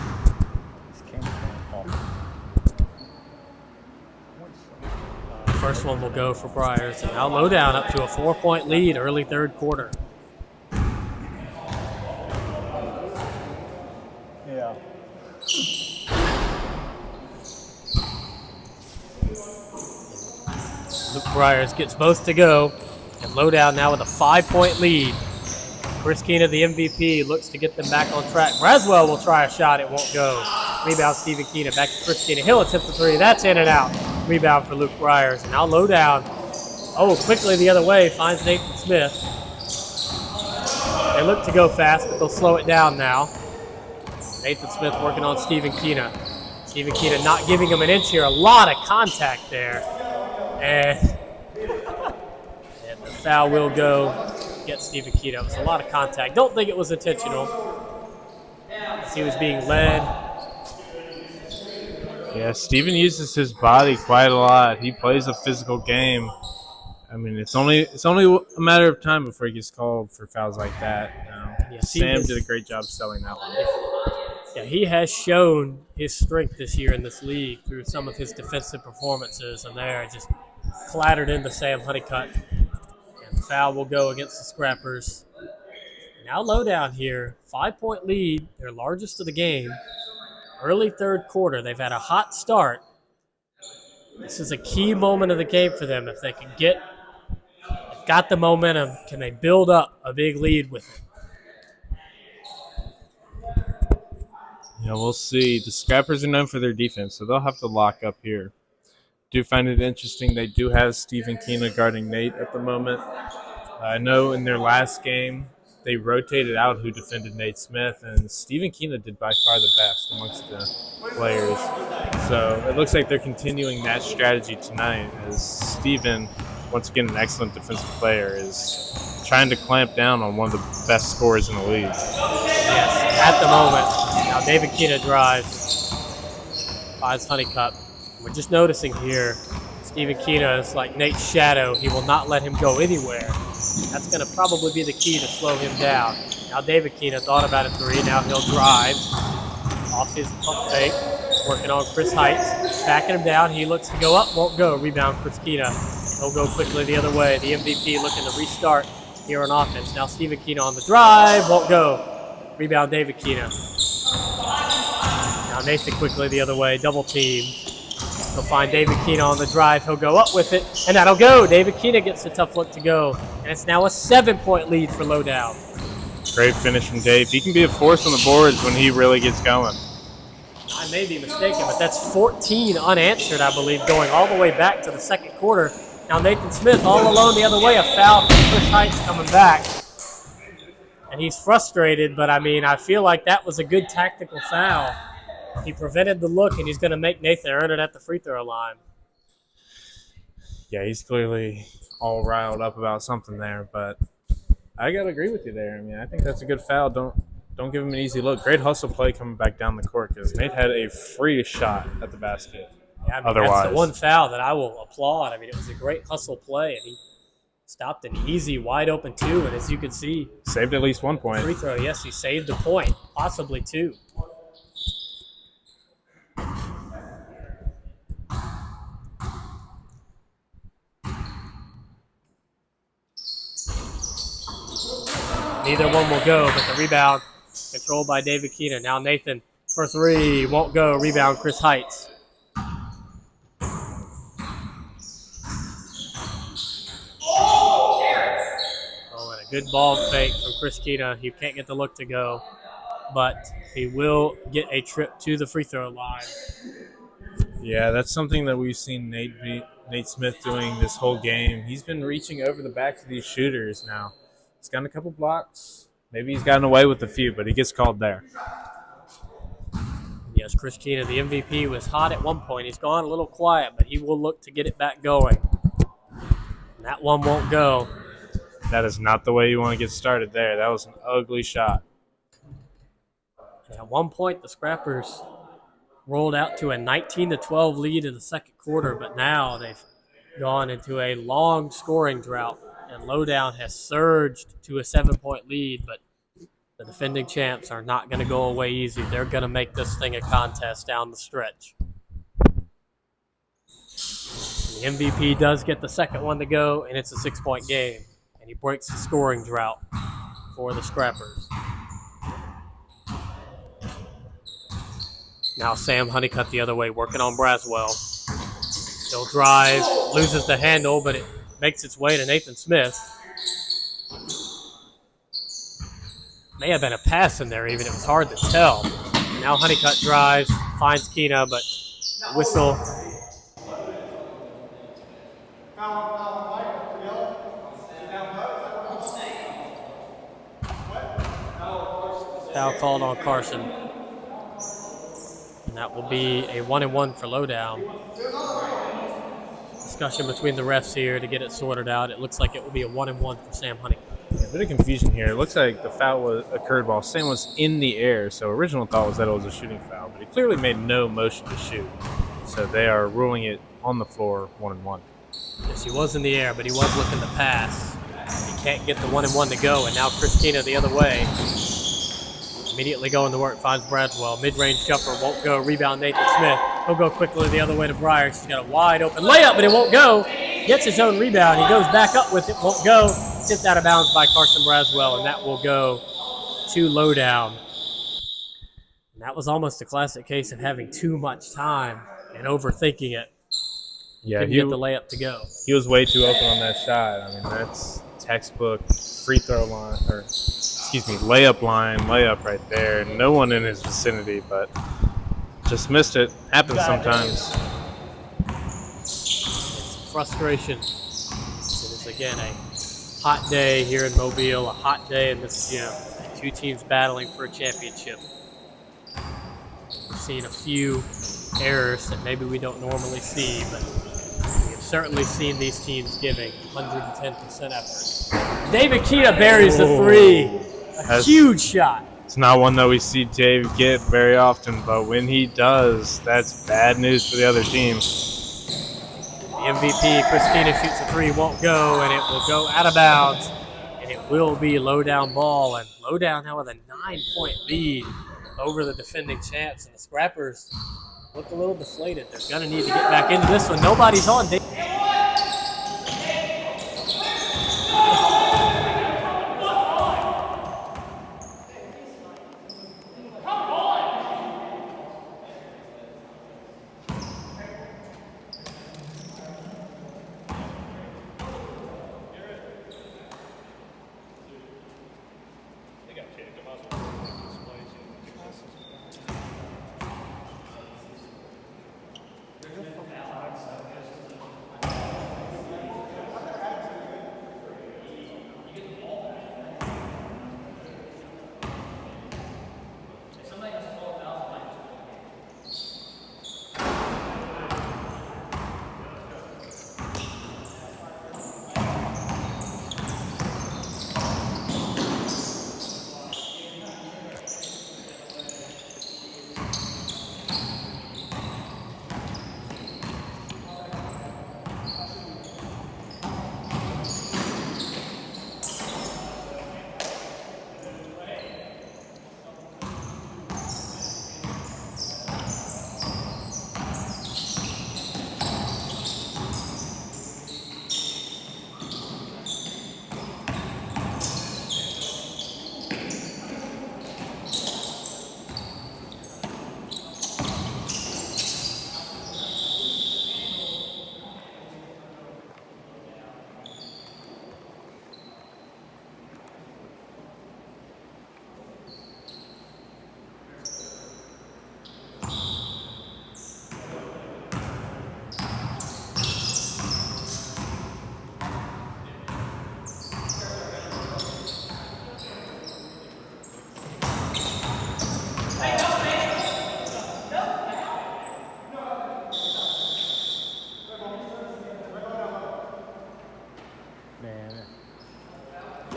First one will go for Briars, and now Lowdown up to a 4-point lead early third quarter. Yeah. Luke Briars gets both to go, and Lowdown now with a 5-point lead. Chris Quina, the MVP, looks to get them back on track. Braswell will try a shot. It won't go. Rebound, Stephen Quina. Back to Chris Quina. He'll attempt the three. That's in and out. Rebound for Luke Briars. And now Lowdown. Oh, quickly the other way. Finds Nathan Smith. They look to go fast, but they'll slow it down now. Nathan Smith working on Stephen Quina. Stephen Quina not giving him an inch here. A lot of contact there. And the foul will go against Stephen Quina. It was a lot of contact. Don't think it was intentional, as he was being led. Yeah, Steven uses his body quite a lot. He plays a physical game. I mean, it's only a matter of time before he gets called for fouls like that. Yeah, Sam did a great job selling that one. Yeah, he has shown his strength this year in this league through some of his defensive performances, and they're just clattered into Sam Honeycutt. And the foul will go against the Scrappers. Now Lowdown here, 5-point lead, their largest of the game. Early third quarter, they've had a hot start. This is a key moment of the game for them. If they can they've got the momentum, can they build up a big lead with it? Yeah, we'll see. The Scrappers are known for their defense, so they'll have to lock up here. Do find it interesting. They do have Stephen Quina guarding Nate at the moment. I know in their last game, they rotated out who defended Nate Smith, and Stephen Quina did by far the best amongst the players. So it looks like they're continuing that strategy tonight, as Stephen, once again an excellent defensive player, is trying to clamp down on one of the best scorers in the league. Yes, at the moment. Now David Quina drives, finds Honeycutt. We're just noticing here, Stephen Quina is like Nate's shadow. He will not let him go anywhere. That's going to probably be the key to slow him down. Now David Quina thought about a three. Now he'll drive off his pump fake, working on Chris Heights, backing him down. He looks to go up, won't go. Rebound, Chris Quina. He'll go quickly the other way. The MVP looking to restart here on offense. Now Stephen Quina on the drive, won't go. Rebound, David Quina. Now Nathan quickly the other way, double team. He'll find David Quina on the drive. He'll go up with it, and that'll go. David Quina gets a tough look to go, and it's now a 7-point lead for Lowdown. Great finish from Dave. He can be a force on the boards when he really gets going. I may be mistaken, but that's 14 unanswered, I believe, going all the way back to the second quarter. Now Nathan Smith all alone the other way. A foul from Chris Heights coming back. And he's frustrated, but, I feel like that was a good tactical foul. He prevented the look, and he's going to make Nathan earn it at the free throw line. Yeah, he's clearly all riled up about something there, but I got to agree with you there. I think that's a good foul. Don't give him an easy look. Great hustle play coming back down the court, because Nate had a free shot at the basket. Yeah, otherwise, that's the one foul that I will applaud. It was a great hustle play, and he stopped an easy, wide-open two, and as you can see, saved at least 1 point. Free throw, yes, he saved a point, possibly two. Neither one will go, but the rebound controlled by David Quina. Now Nathan for three, won't go. Rebound, Chris Heights. Oh, and a good ball fake from Chris Quina. He can't get the look to go, but he will get a trip to the free throw line. Yeah, that's something that we've seen Nate Smith doing this whole game. He's been reaching over the backs of these shooters now. He's gotten a couple blocks. Maybe he's gotten away with a few, but he gets called there. Yes, Chris Quina, the MVP, was hot at one point. He's gone a little quiet, but he will look to get it back going. And that one won't go. That is not the way you want to get started there. That was an ugly shot. And at one point, the Scrappers rolled out to a 19-12 lead in the second quarter, but now they've gone into a long scoring drought, and Lowdown has surged to a 7-point lead, but the defending champs are not going to go away easy. They're going to make this thing a contest down the stretch. The MVP does get the second one to go, and it's a 6-point game, and he breaks the scoring drought for the Scrappers. Now Sam Honeycutt the other way, working on Braswell. He'll drive, loses the handle, but it makes its way to Nathan Smith. May have been a pass in there even. It was hard to tell. Now Honeycutt drives, finds Quina, but whistle. Foul called on Carson. And that will be a 1-1 for Lowdown. Discussion between the refs here to get it sorted out. It looks like it will be a 1-1 for Sam Honeycutt. Yeah, a bit of confusion here. It looks like the foul occurred while Sam was in the air, so original thought was that it was a shooting foul, but he clearly made no motion to shoot. So they are ruling it on the floor 1-1. Yes, he was in the air, but he was looking to pass. He can't get the 1-1 to go, and now Chris Quina the other way. Immediately going to work, finds Braswell. Mid-range jumper won't go. Rebound Nathan Smith. He'll go quickly the other way to Breyer. He's got a wide open layup, but it won't go. Gets his own rebound. He goes back up with it. Won't go. Tipped out of bounds by Carson Braswell, and that will go to Lowdown. And that was almost a classic case of having too much time and overthinking it. Yeah, Couldn't get the layup to go. He was way too open on that shot. I mean, that's textbook free throw line, or layup line, layup right there. No one in his vicinity, but just missed it. Happens sometimes. It's frustration. It is, again, a hot day here in Mobile, a hot day in this gym. Two teams battling for a championship. We've seen a few errors that maybe we don't normally see, but we've certainly seen these teams giving 110% effort. David Quina buries the three. A huge shot. It's not one that we see Dave get very often, but when he does, that's bad news for the other team. The MVP, Chris Quina, shoots a three, won't go, and it will go out of bounds, and it will be Lowdown ball. And Lowdown now with a 9-point lead over the defending champs, and the Scrappers look a little deflated. They're going to need to get back into this one. Nobody's on.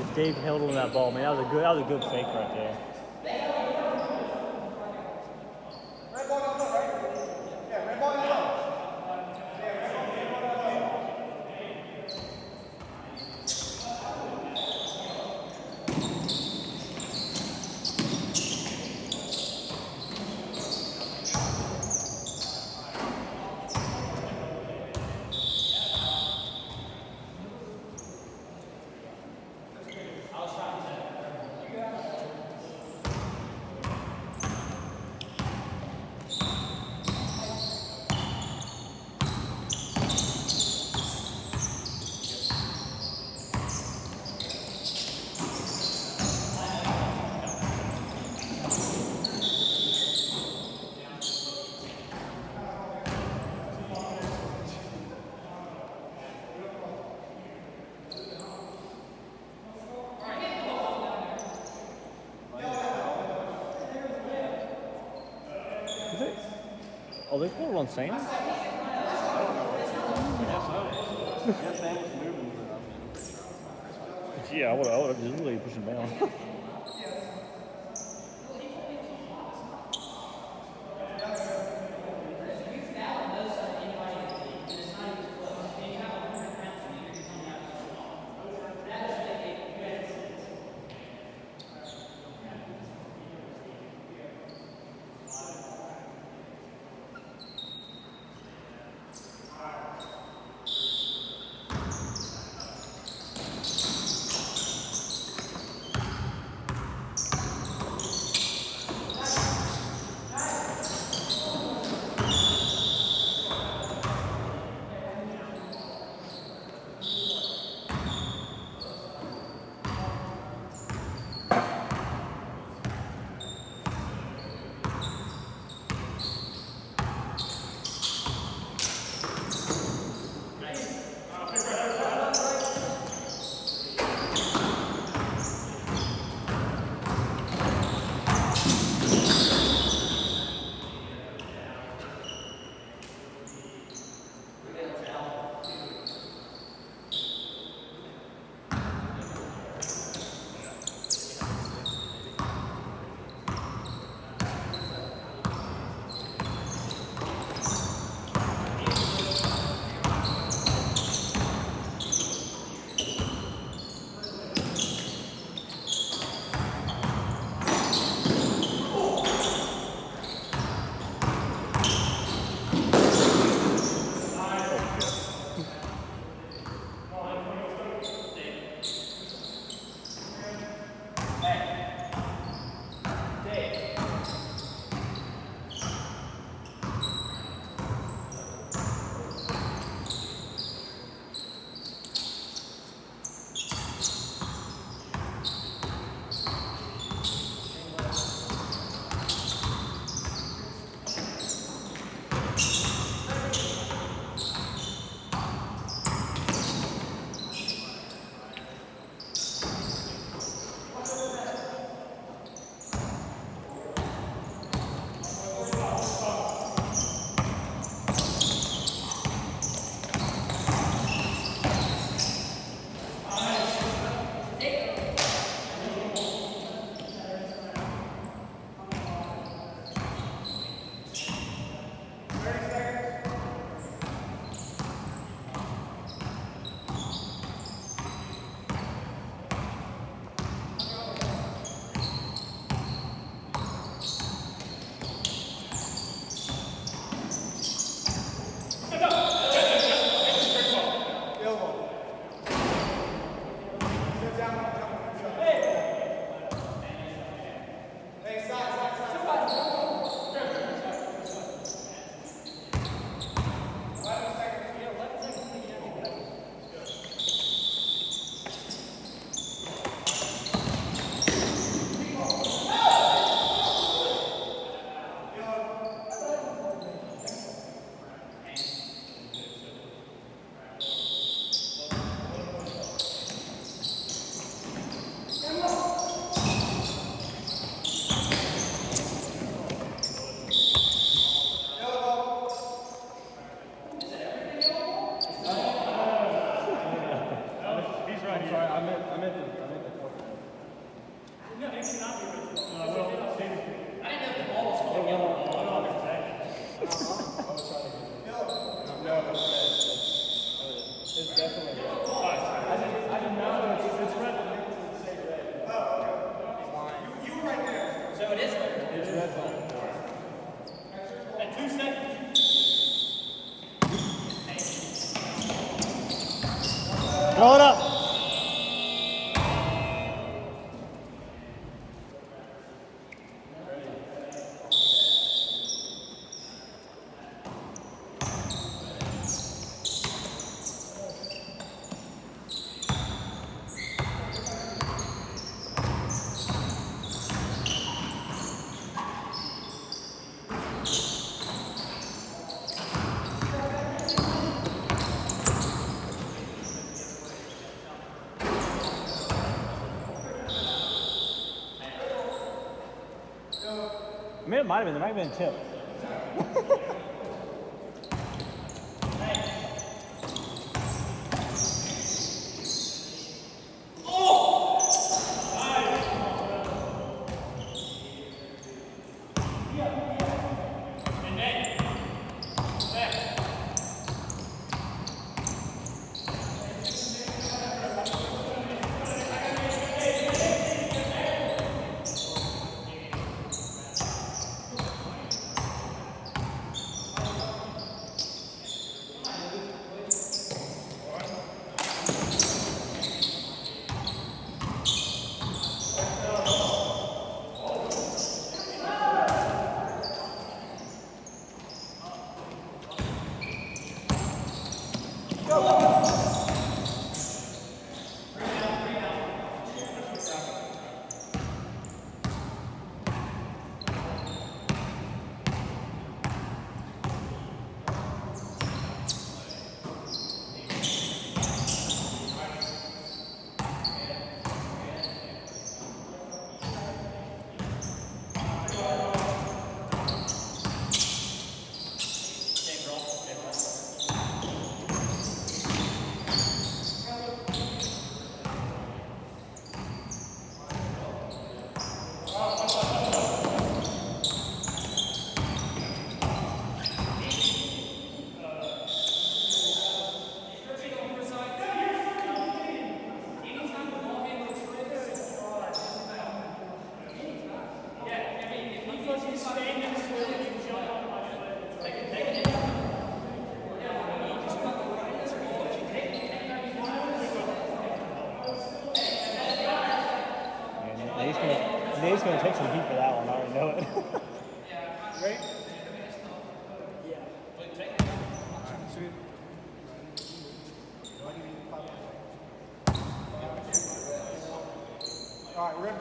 If Dave held on that ball, man, that was a good fake right there. Oh, they scored on Sam? Yeah, I would have just really pushed him down. Throw it up. I mean, it might have been a tip. Nate's gonna take some heat for that one. I already know it. Right? All right, Rick.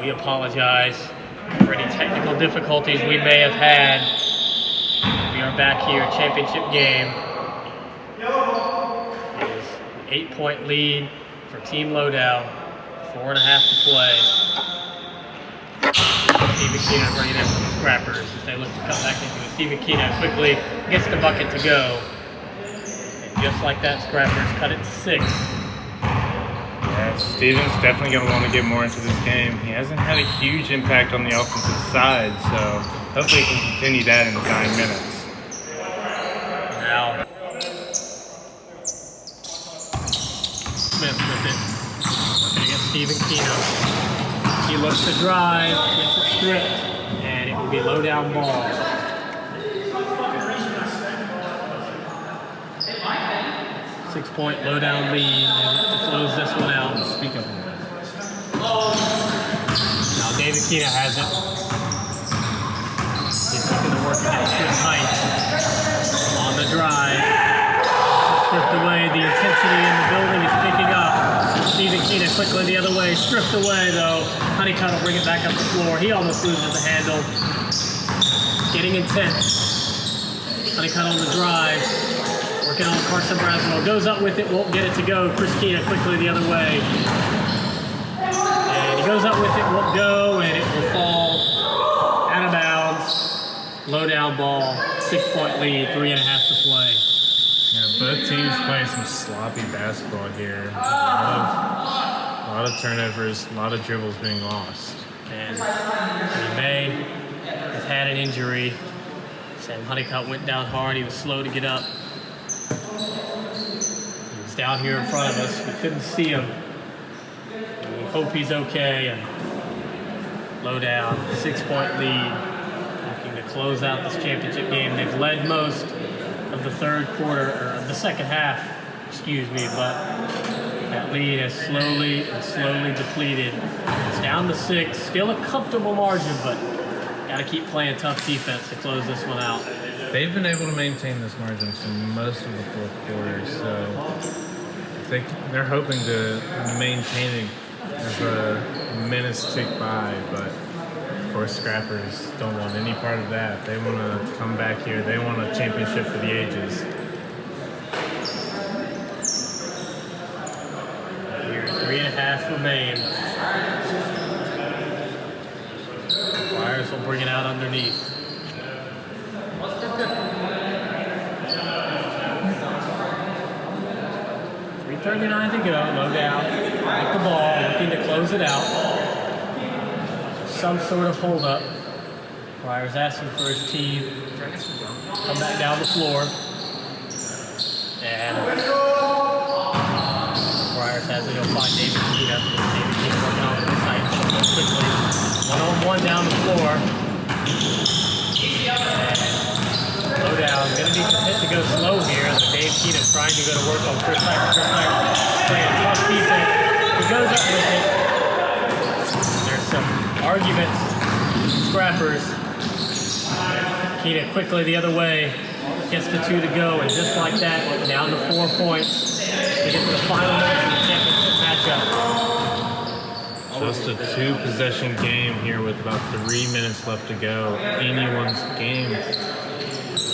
We apologize for any technical difficulties we may have had. We are back here, championship game. It is an 8-point lead for Team Lowdown. 4.5 to play. Stephen Quina bringing in from the Scrappers as they look to come back into it. Stephen Quina quickly gets the bucket to go. And just like that, Scrappers cut it to 6. Yeah, Steven's definitely going to want to get more into this game. He hasn't had a huge impact on the offensive side, so hopefully he can continue that in 9 minutes. Now, Smith with it. Working against Stephen Quina. He looks to drive, gets it stripped, and it will be low down ball. 6-point low down lead. They look to close this one out. Speak up. Now David Quina has it. He's looking to work against Chris Heights on the drive. Stripped away. The intensity in the building is picking up. Stephen Quina quickly the other way. Stripped away though. Honeycutt will bring it back up the floor. He almost loses the handle. Getting intense. Honeycutt on the drive. Working on Carson Braswell. Goes up with it. Won't get it to go. Chris Quina quickly the other way. And he goes up with it. Won't go. And it will fall out of bounds. Low down ball. 6-point lead. 3.5 to play. Yeah, both teams playing some sloppy basketball here. A lot of turnovers, a lot of dribbles being lost. And May has had an injury. Sam Honeycutt went down hard. He was slow to get up. He was down here in front of us. We couldn't see him. We hope he's okay. And low down, 6-point lead. Looking to close out this championship game. They've led most of the third quarter, or of the second half, excuse me, but that lead has slowly depleted. It's down to 6, still a comfortable margin, but got to keep playing tough defense to close this one out. They've been able to maintain this margin for most of the fourth quarter, so they're hoping to maintain it as the minutes tick by, but of course Scrappers don't want any part of that. They want to come back here. They want a championship for the ages. Here, 3.5 remain. Flyers will bring it out underneath. 3:39 to go, low down, with the ball, looking to close it out. Some sort of hold up. Flyers asking for his team. Come back down the floor. And Flyers has it, he'll find David Quina. David Quina working on the side quickly. 1-on-1 down the floor. And low down, gonna be content to go slow here. Dave Quina trying to go to work on Chris Heights. Chris Heights playing tough defense. He goes up with it. There's some arguments. Scrappers. Quina quickly the other way. Gets the 2 to go, and just like that, down to 4 points to get to the final minutes of the championship matchup. Just a 2-possession game here with about 3 minutes left to go. Anyone's game.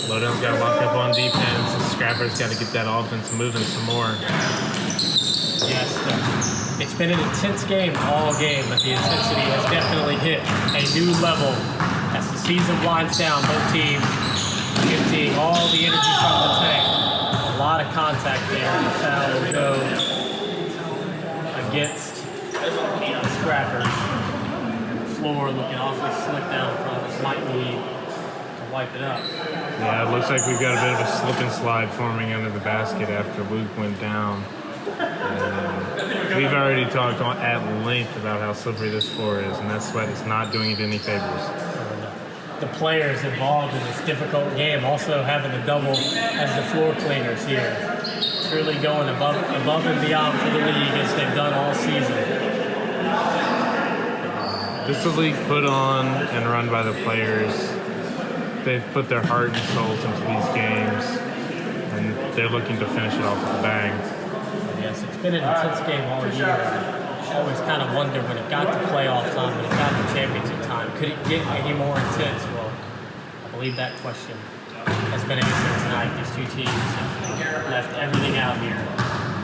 Lowdown's got to lock up on defense. The Scrappers got to get that offense moving some more. Yes, it's been an intense game all game, but the intensity has definitely hit a new level as the season winds down. Both teams emptying all the energy from the tank. A lot of contact there. The foul will go against the Scrappers. The floor looking awfully slick down front. Might need to wipe it up. Yeah, it looks like we've got a bit of a slip and slide forming under the basket after Luke went down. We've already talked at length about how slippery this floor is, and that sweat is not doing it any favors. The players involved in this difficult game also having the double as the floor cleaners here. Truly going above and beyond for the league as they've done all season. This is a league put on and run by the players. They've put their heart and souls into these games, and they're looking to finish it off with a bang. Yes, it's been an intense game all year. I always kind of wonder when it got to playoff time, when it got championship time. Could it get any more intense? Well, I believe that question has been answered tonight. These two teams have left everything out here.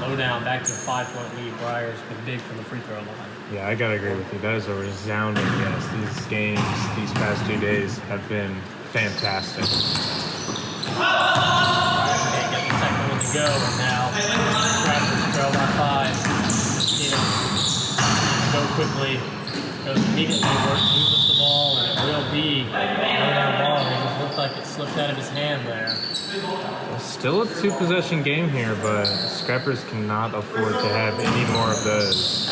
Low down, back to a 5-point lead. Briar's been big from the free throw line. Yeah, I gotta agree with you. That is a resounding yes. These games, these past 2 days have been fantastic. Can't get the second one to go, and now Scrappers trail by 5. Go quickly, goes immediately, moves the ball, and it will be low down ball. It just looked like it slipped out of his hand there. Still a 2-possession game here, but Scrappers cannot afford to have any more of those.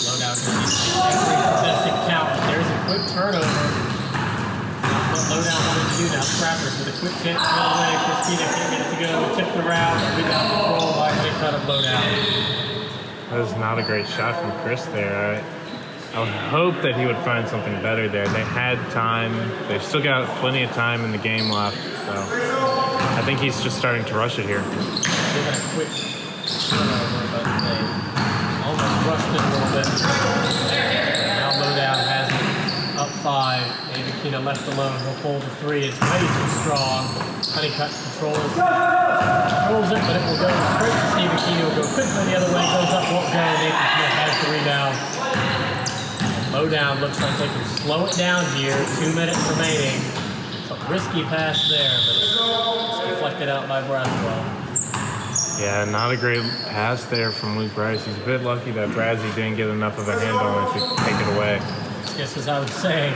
Low down going to be every possession count. There's a quick turnover. What low down wanted to do now. Scrappers with a quick tip, the other way. Quina can't get it to go. Tipped around, rebound control by cut of low down. That was not a great shot from Chris there. I would hope that he would find something better there. They had time. They've still got plenty of time in the game left. So I think he's just starting to rush it here. They're a quick turnover, but they almost rushed it a little bit. Now Lowdown has it up 5. Maybe Quina left alone. He'll pull the 3. It's way too strong. Honeycutt controls it, but it will go straight to Stephen Quina. Will go quickly the other way. Goes up, won't go. Nathan Smith has the rebound. Lowdown looks like they can slow it down here. 2 minutes remaining. So risky pass there, but it's deflected out by Braswell. Yeah, not a great pass there from Luke Bryce. He's a bit lucky that Bradley didn't get enough of a handle on it to take it away. Just as I was saying,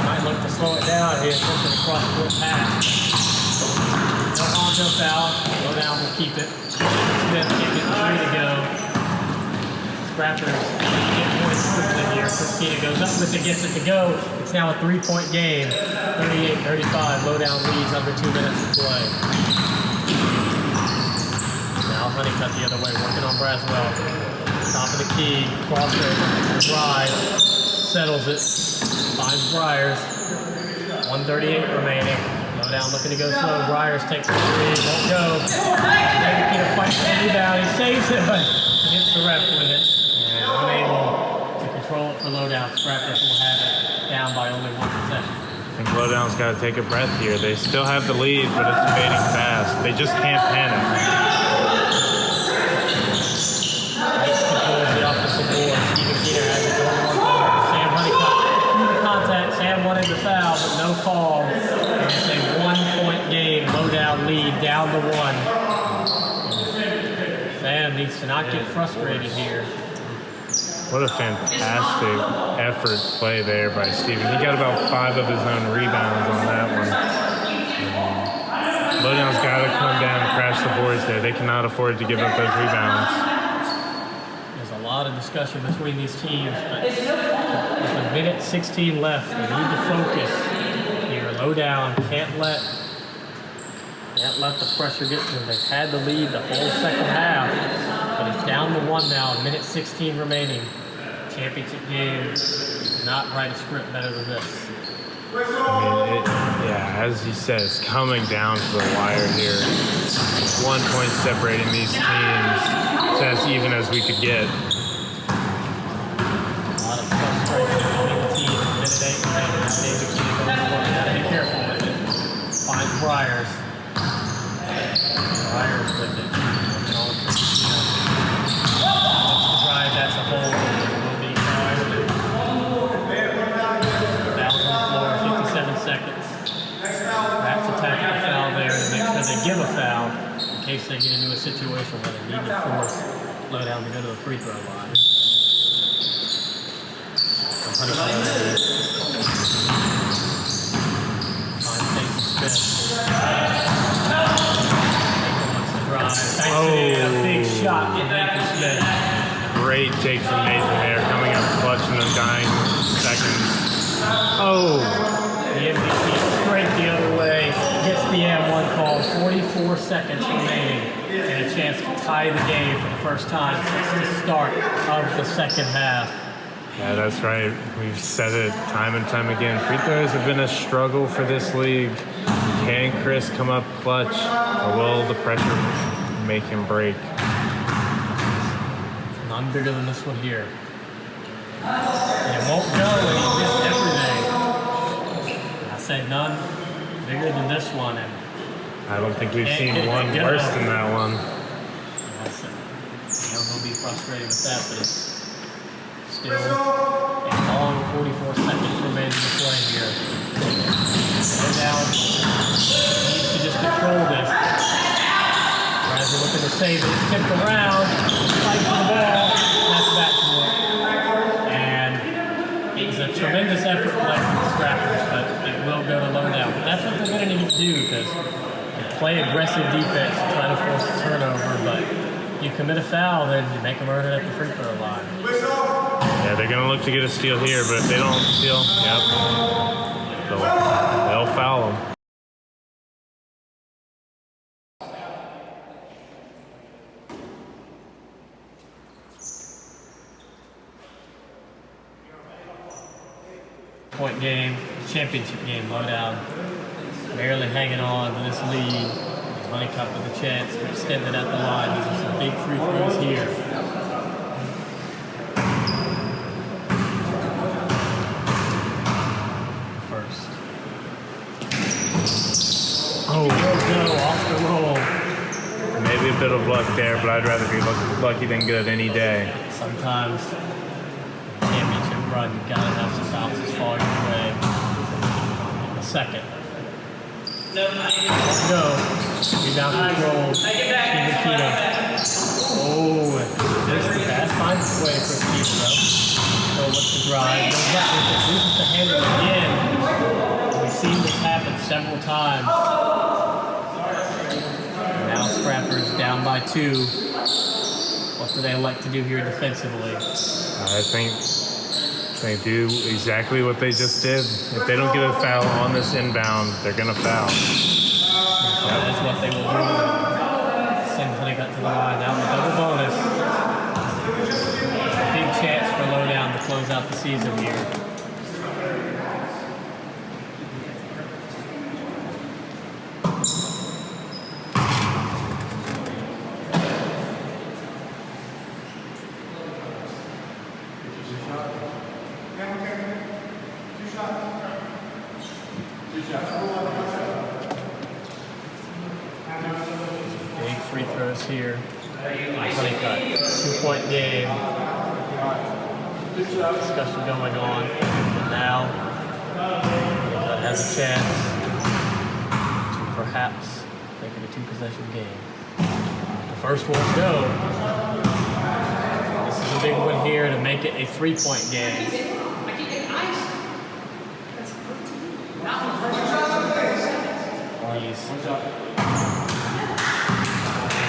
might look to slow it down here. Something across the court pass. No harm, no foul. Lowdown will keep it. Smith can't get the 3 to go. Scrappers get points quickly here. Quina goes up with it, gets it to go. It's now a 3-point game. 38-35. Lowdown leads under 2 minutes to play. Now Honeycutt the other way, working on Braswell. Top of the key, crossover, drive, settles it, finds Briars. 1:38 remaining. Lowdown looking to go slow. Briars takes the 3, won't go. Maybe Quina fights the rebound. He saves it, but hits the ref with it. And unable to control it for Lowdown. Scrappers will have it down by only 1 possession. I think Lowdown's got to take a breath here. They still have the lead, but it's fading fast. They just can't panic. Nice control of the offensive board. Stephen Quina has it going 1-1. Sam Honeycutt, contact. Sam wanted the foul, but no call. And it's a 1-point game. Lowdown lead down to 1. Sam needs to not get frustrated here. What a fantastic effort play there by Steven. He got about 5 of his own rebounds on that one. Lowdown's got to come down and crash the boards there. They cannot afford to give up those rebounds. There's a lot of discussion between these teams, but with a minute 16 left, they need to focus here. Lowdown can't let the pressure get to them. They've had the lead the whole second half, but it's down to 1 now, minute 16 remaining. Championship game, not write a script better than this. I mean, as he says, coming down to the wire here. 1 point separating these teams. It's as even as we could get. A lot of frustration between the teams. Minute 8 remaining. David Quina goes for it. Gotta be careful with it. Finds Briars. Briars with it. Working on Quina. Looks to drive, that's a hold. Will be Briars. Fouls on the floor, 57 seconds. Perhaps attacking the foul there to make sure they give a foul in case they get into a situation where they need to force Lowdown to go to the free throw line. A big shot from Nathan Smith. Great take from Nathan there, coming up clutch in the dying seconds. Oh! The MVP straight the other way, gets the M1 call. 44 seconds remaining, and a chance to tie the game for the first time since the start of the second half. Yeah, that's right. We've said it time and time again. Free throws have been a struggle for this league. Can Chris come up clutch, or will the pressure make him break? None bigger than this one here. And it won't go, and he say none bigger than this one, and I don't think we've seen it's one good worse enough. than that one. That's it. He'll be frustrated with that, but it's still a long 44 seconds remaining to play here. Go down. Needs to just control this. As they're looking to save it, it's tipped around, fight for the ball, that's back to it. And it's a tremendous effort play from the Scrappers, but it will go to Lowdown. But that's what they're going to need to do, because they play aggressive defense to try to force a turnover, but you commit a foul, then you make them earn it at the free throw line. Yeah, they're going to look to get a steal here, but if they don't steal, yep, they'll foul them. Point game, championship game, Lowdown. Barely hanging on to this lead. Honeycutt with a chance to extend it at the line. These are some big free throws here. First. Oh, no, off the roll. Maybe a bit of luck there, but I'd rather be lucky than good any day. Sometimes championship run, you gotta have some bounces fall your way. A second. No. Rebound control. Stephen Quina. Oh, there's the bad finds its way for Stephen though. So what's the drive? Goes up with it, loses the handle again. We've seen this happen several times. Now Scrappers down by 2. What do they elect to do here defensively? I think they do exactly what they just did. If they don't get a foul on this inbound, they're going to foul. So that's what they will do. Send Honeycutt to the line now with double bonus. Big chance for Lowdown to close out the season here. Big free throws here. Honeycutt, 2-point game. Discussion going on. And now, Honeycutt has a chance to perhaps make it a 2-possession game. The first one go. This is a big one here to make it a 3-point game.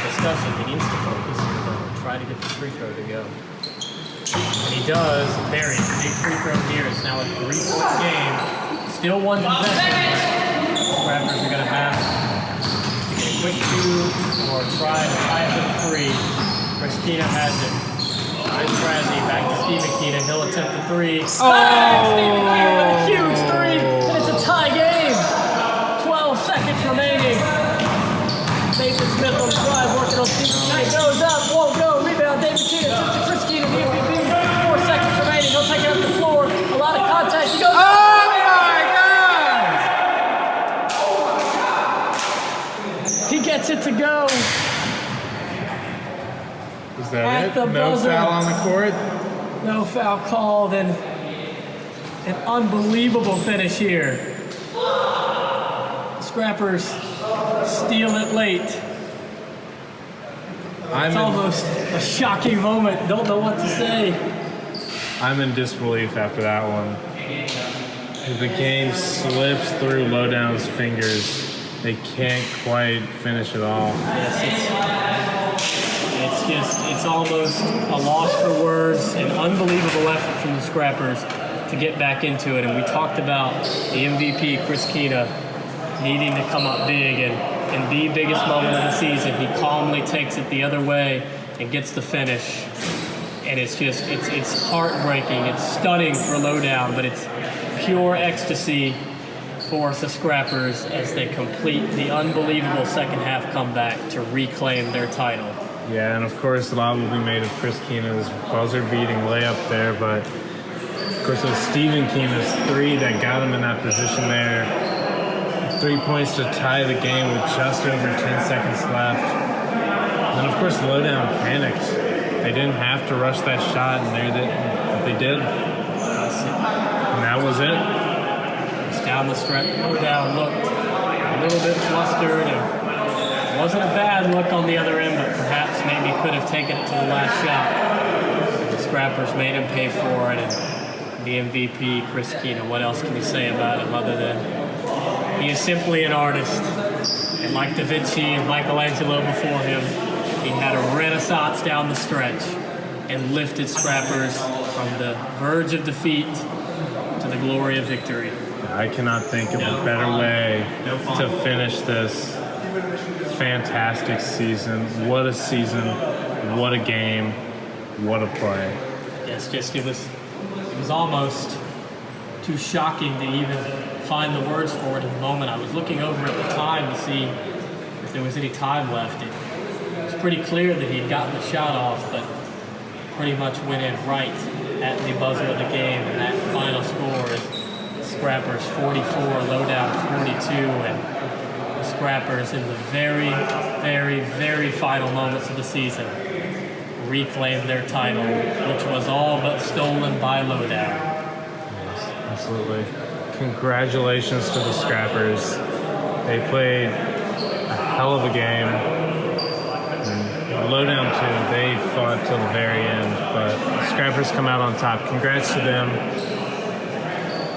Discussion. He needs to focus here, though. Try to get the free throw to go. And he does. Barry, big free throw here. It's now a 3-point game. Still one possession. Scrappers are going to have to get a quick 2 or try to tie it with 3. Chris Quina has it. Nice Bradley. Back to Stephen Quina. He'll attempt the 3. Oh! Stephen Quina with a huge 3. And it's a tie game. 12 seconds remaining. Nathan Smith on the drive, working on Stephen Quina. Goes up, won't go. Rebound, David Quina. Took to Chris Quina, the MVP. 4 seconds remaining. He'll take it up the floor. A lot of contact. He goes up. Oh my God! He gets it to go. Is that At it? the No buzzer. foul on the court? No foul called, and an unbelievable finish here. Scrappers steal it late. It's almost a shocking moment. Don't know what to say. I'm in disbelief after that one. The game slips through Lowdown's fingers. They can't quite finish it off. Yes, it's almost a loss for words. An unbelievable effort from the Scrappers to get back into it. And we talked about the MVP, Chris Quina, needing to come up big, and in the biggest moment of the season, he calmly takes it the other way and gets the finish. And it's just, it's heartbreaking. It's stunning for Lowdown, but it's pure ecstasy for the Scrappers as they complete the unbelievable second half comeback to reclaim their title. Yeah, and of course, a lot will be made of Chris Quina's buzzer-beating layup there, but of course, it was Stephen Quina's 3 that got him in that position there. 3 points to tie the game with just over 10 seconds left. And then, of course, Lowdown panicked. They didn't have to rush that shot, and they did. And that was it. Just down the stretch. Lowdown looked a little bit flustered, and it wasn't a bad look on the other end, but perhaps maybe could have taken it to the last shot. The Scrappers made him pay for it, and the MVP, Chris Quina, what else can you say about him other than he is simply an artist. And like Da Vinci and Michelangelo before him, he had a renaissance down the stretch and lifted Scrappers from the verge of defeat to the glory of victory. I cannot think of a better way to finish this fantastic season. What a season, what a game, what a play. Yes, it was almost too shocking to even find the words for it in the moment. I was looking over at the time to see if there was any time left. It was pretty clear that he'd gotten the shot off, but pretty much went in right at the buzzer of the game, and that final score is Scrappers 44, Lowdown 42, and the Scrappers in the very, very, very final moments of the season reclaimed their title, which was all but stolen by Lowdown. Yes, absolutely. Congratulations to the Scrappers. They played a hell of a game. And Lowdown too, they fought till the very end, but the Scrappers come out on top. Congrats to them.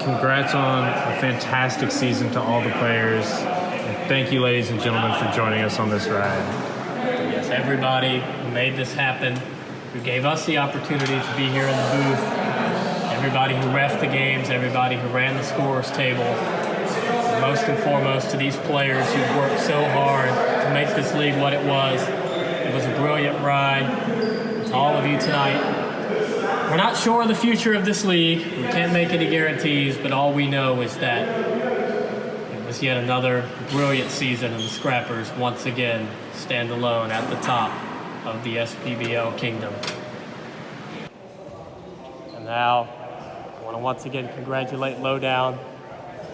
Congrats on a fantastic season to all the players. And thank you, ladies and gentlemen, for joining us on this ride. Yes, everybody who made this happen, who gave us the opportunity to be here in the booth, everybody who reffed the games, everybody who ran the scorers table, and most and foremost to these players who worked so hard to make this league what it was. It was a brilliant ride. To all of you tonight, we're not sure of the future of this league. We can't make any guarantees, but all we know is that it was yet another brilliant season, and the Scrappers once again stand alone at the top of the SPBL kingdom. And now, I want to once again congratulate Lowdown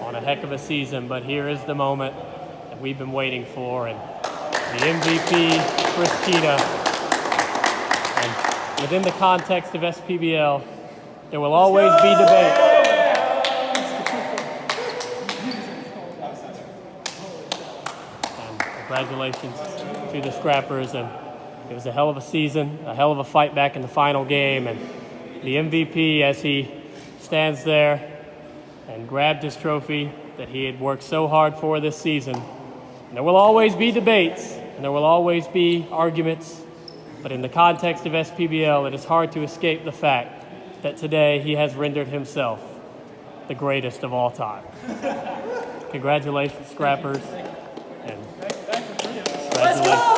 on a heck of a season, but here is the moment that we've been waiting for, and the MVP, Chris Quina. And within the context of SPBL, there will always be debate. And congratulations to the Scrappers, and it was a hell of a season, a hell of a fight back in the final game, and the MVP, as he stands there and grabbed his trophy that he had worked so hard for this season. And there will always be debates, and there will always be arguments, but in the context of SPBL, it is hard to escape the fact that today he has rendered himself the greatest of all time. Congratulations, Scrappers, and congratulations.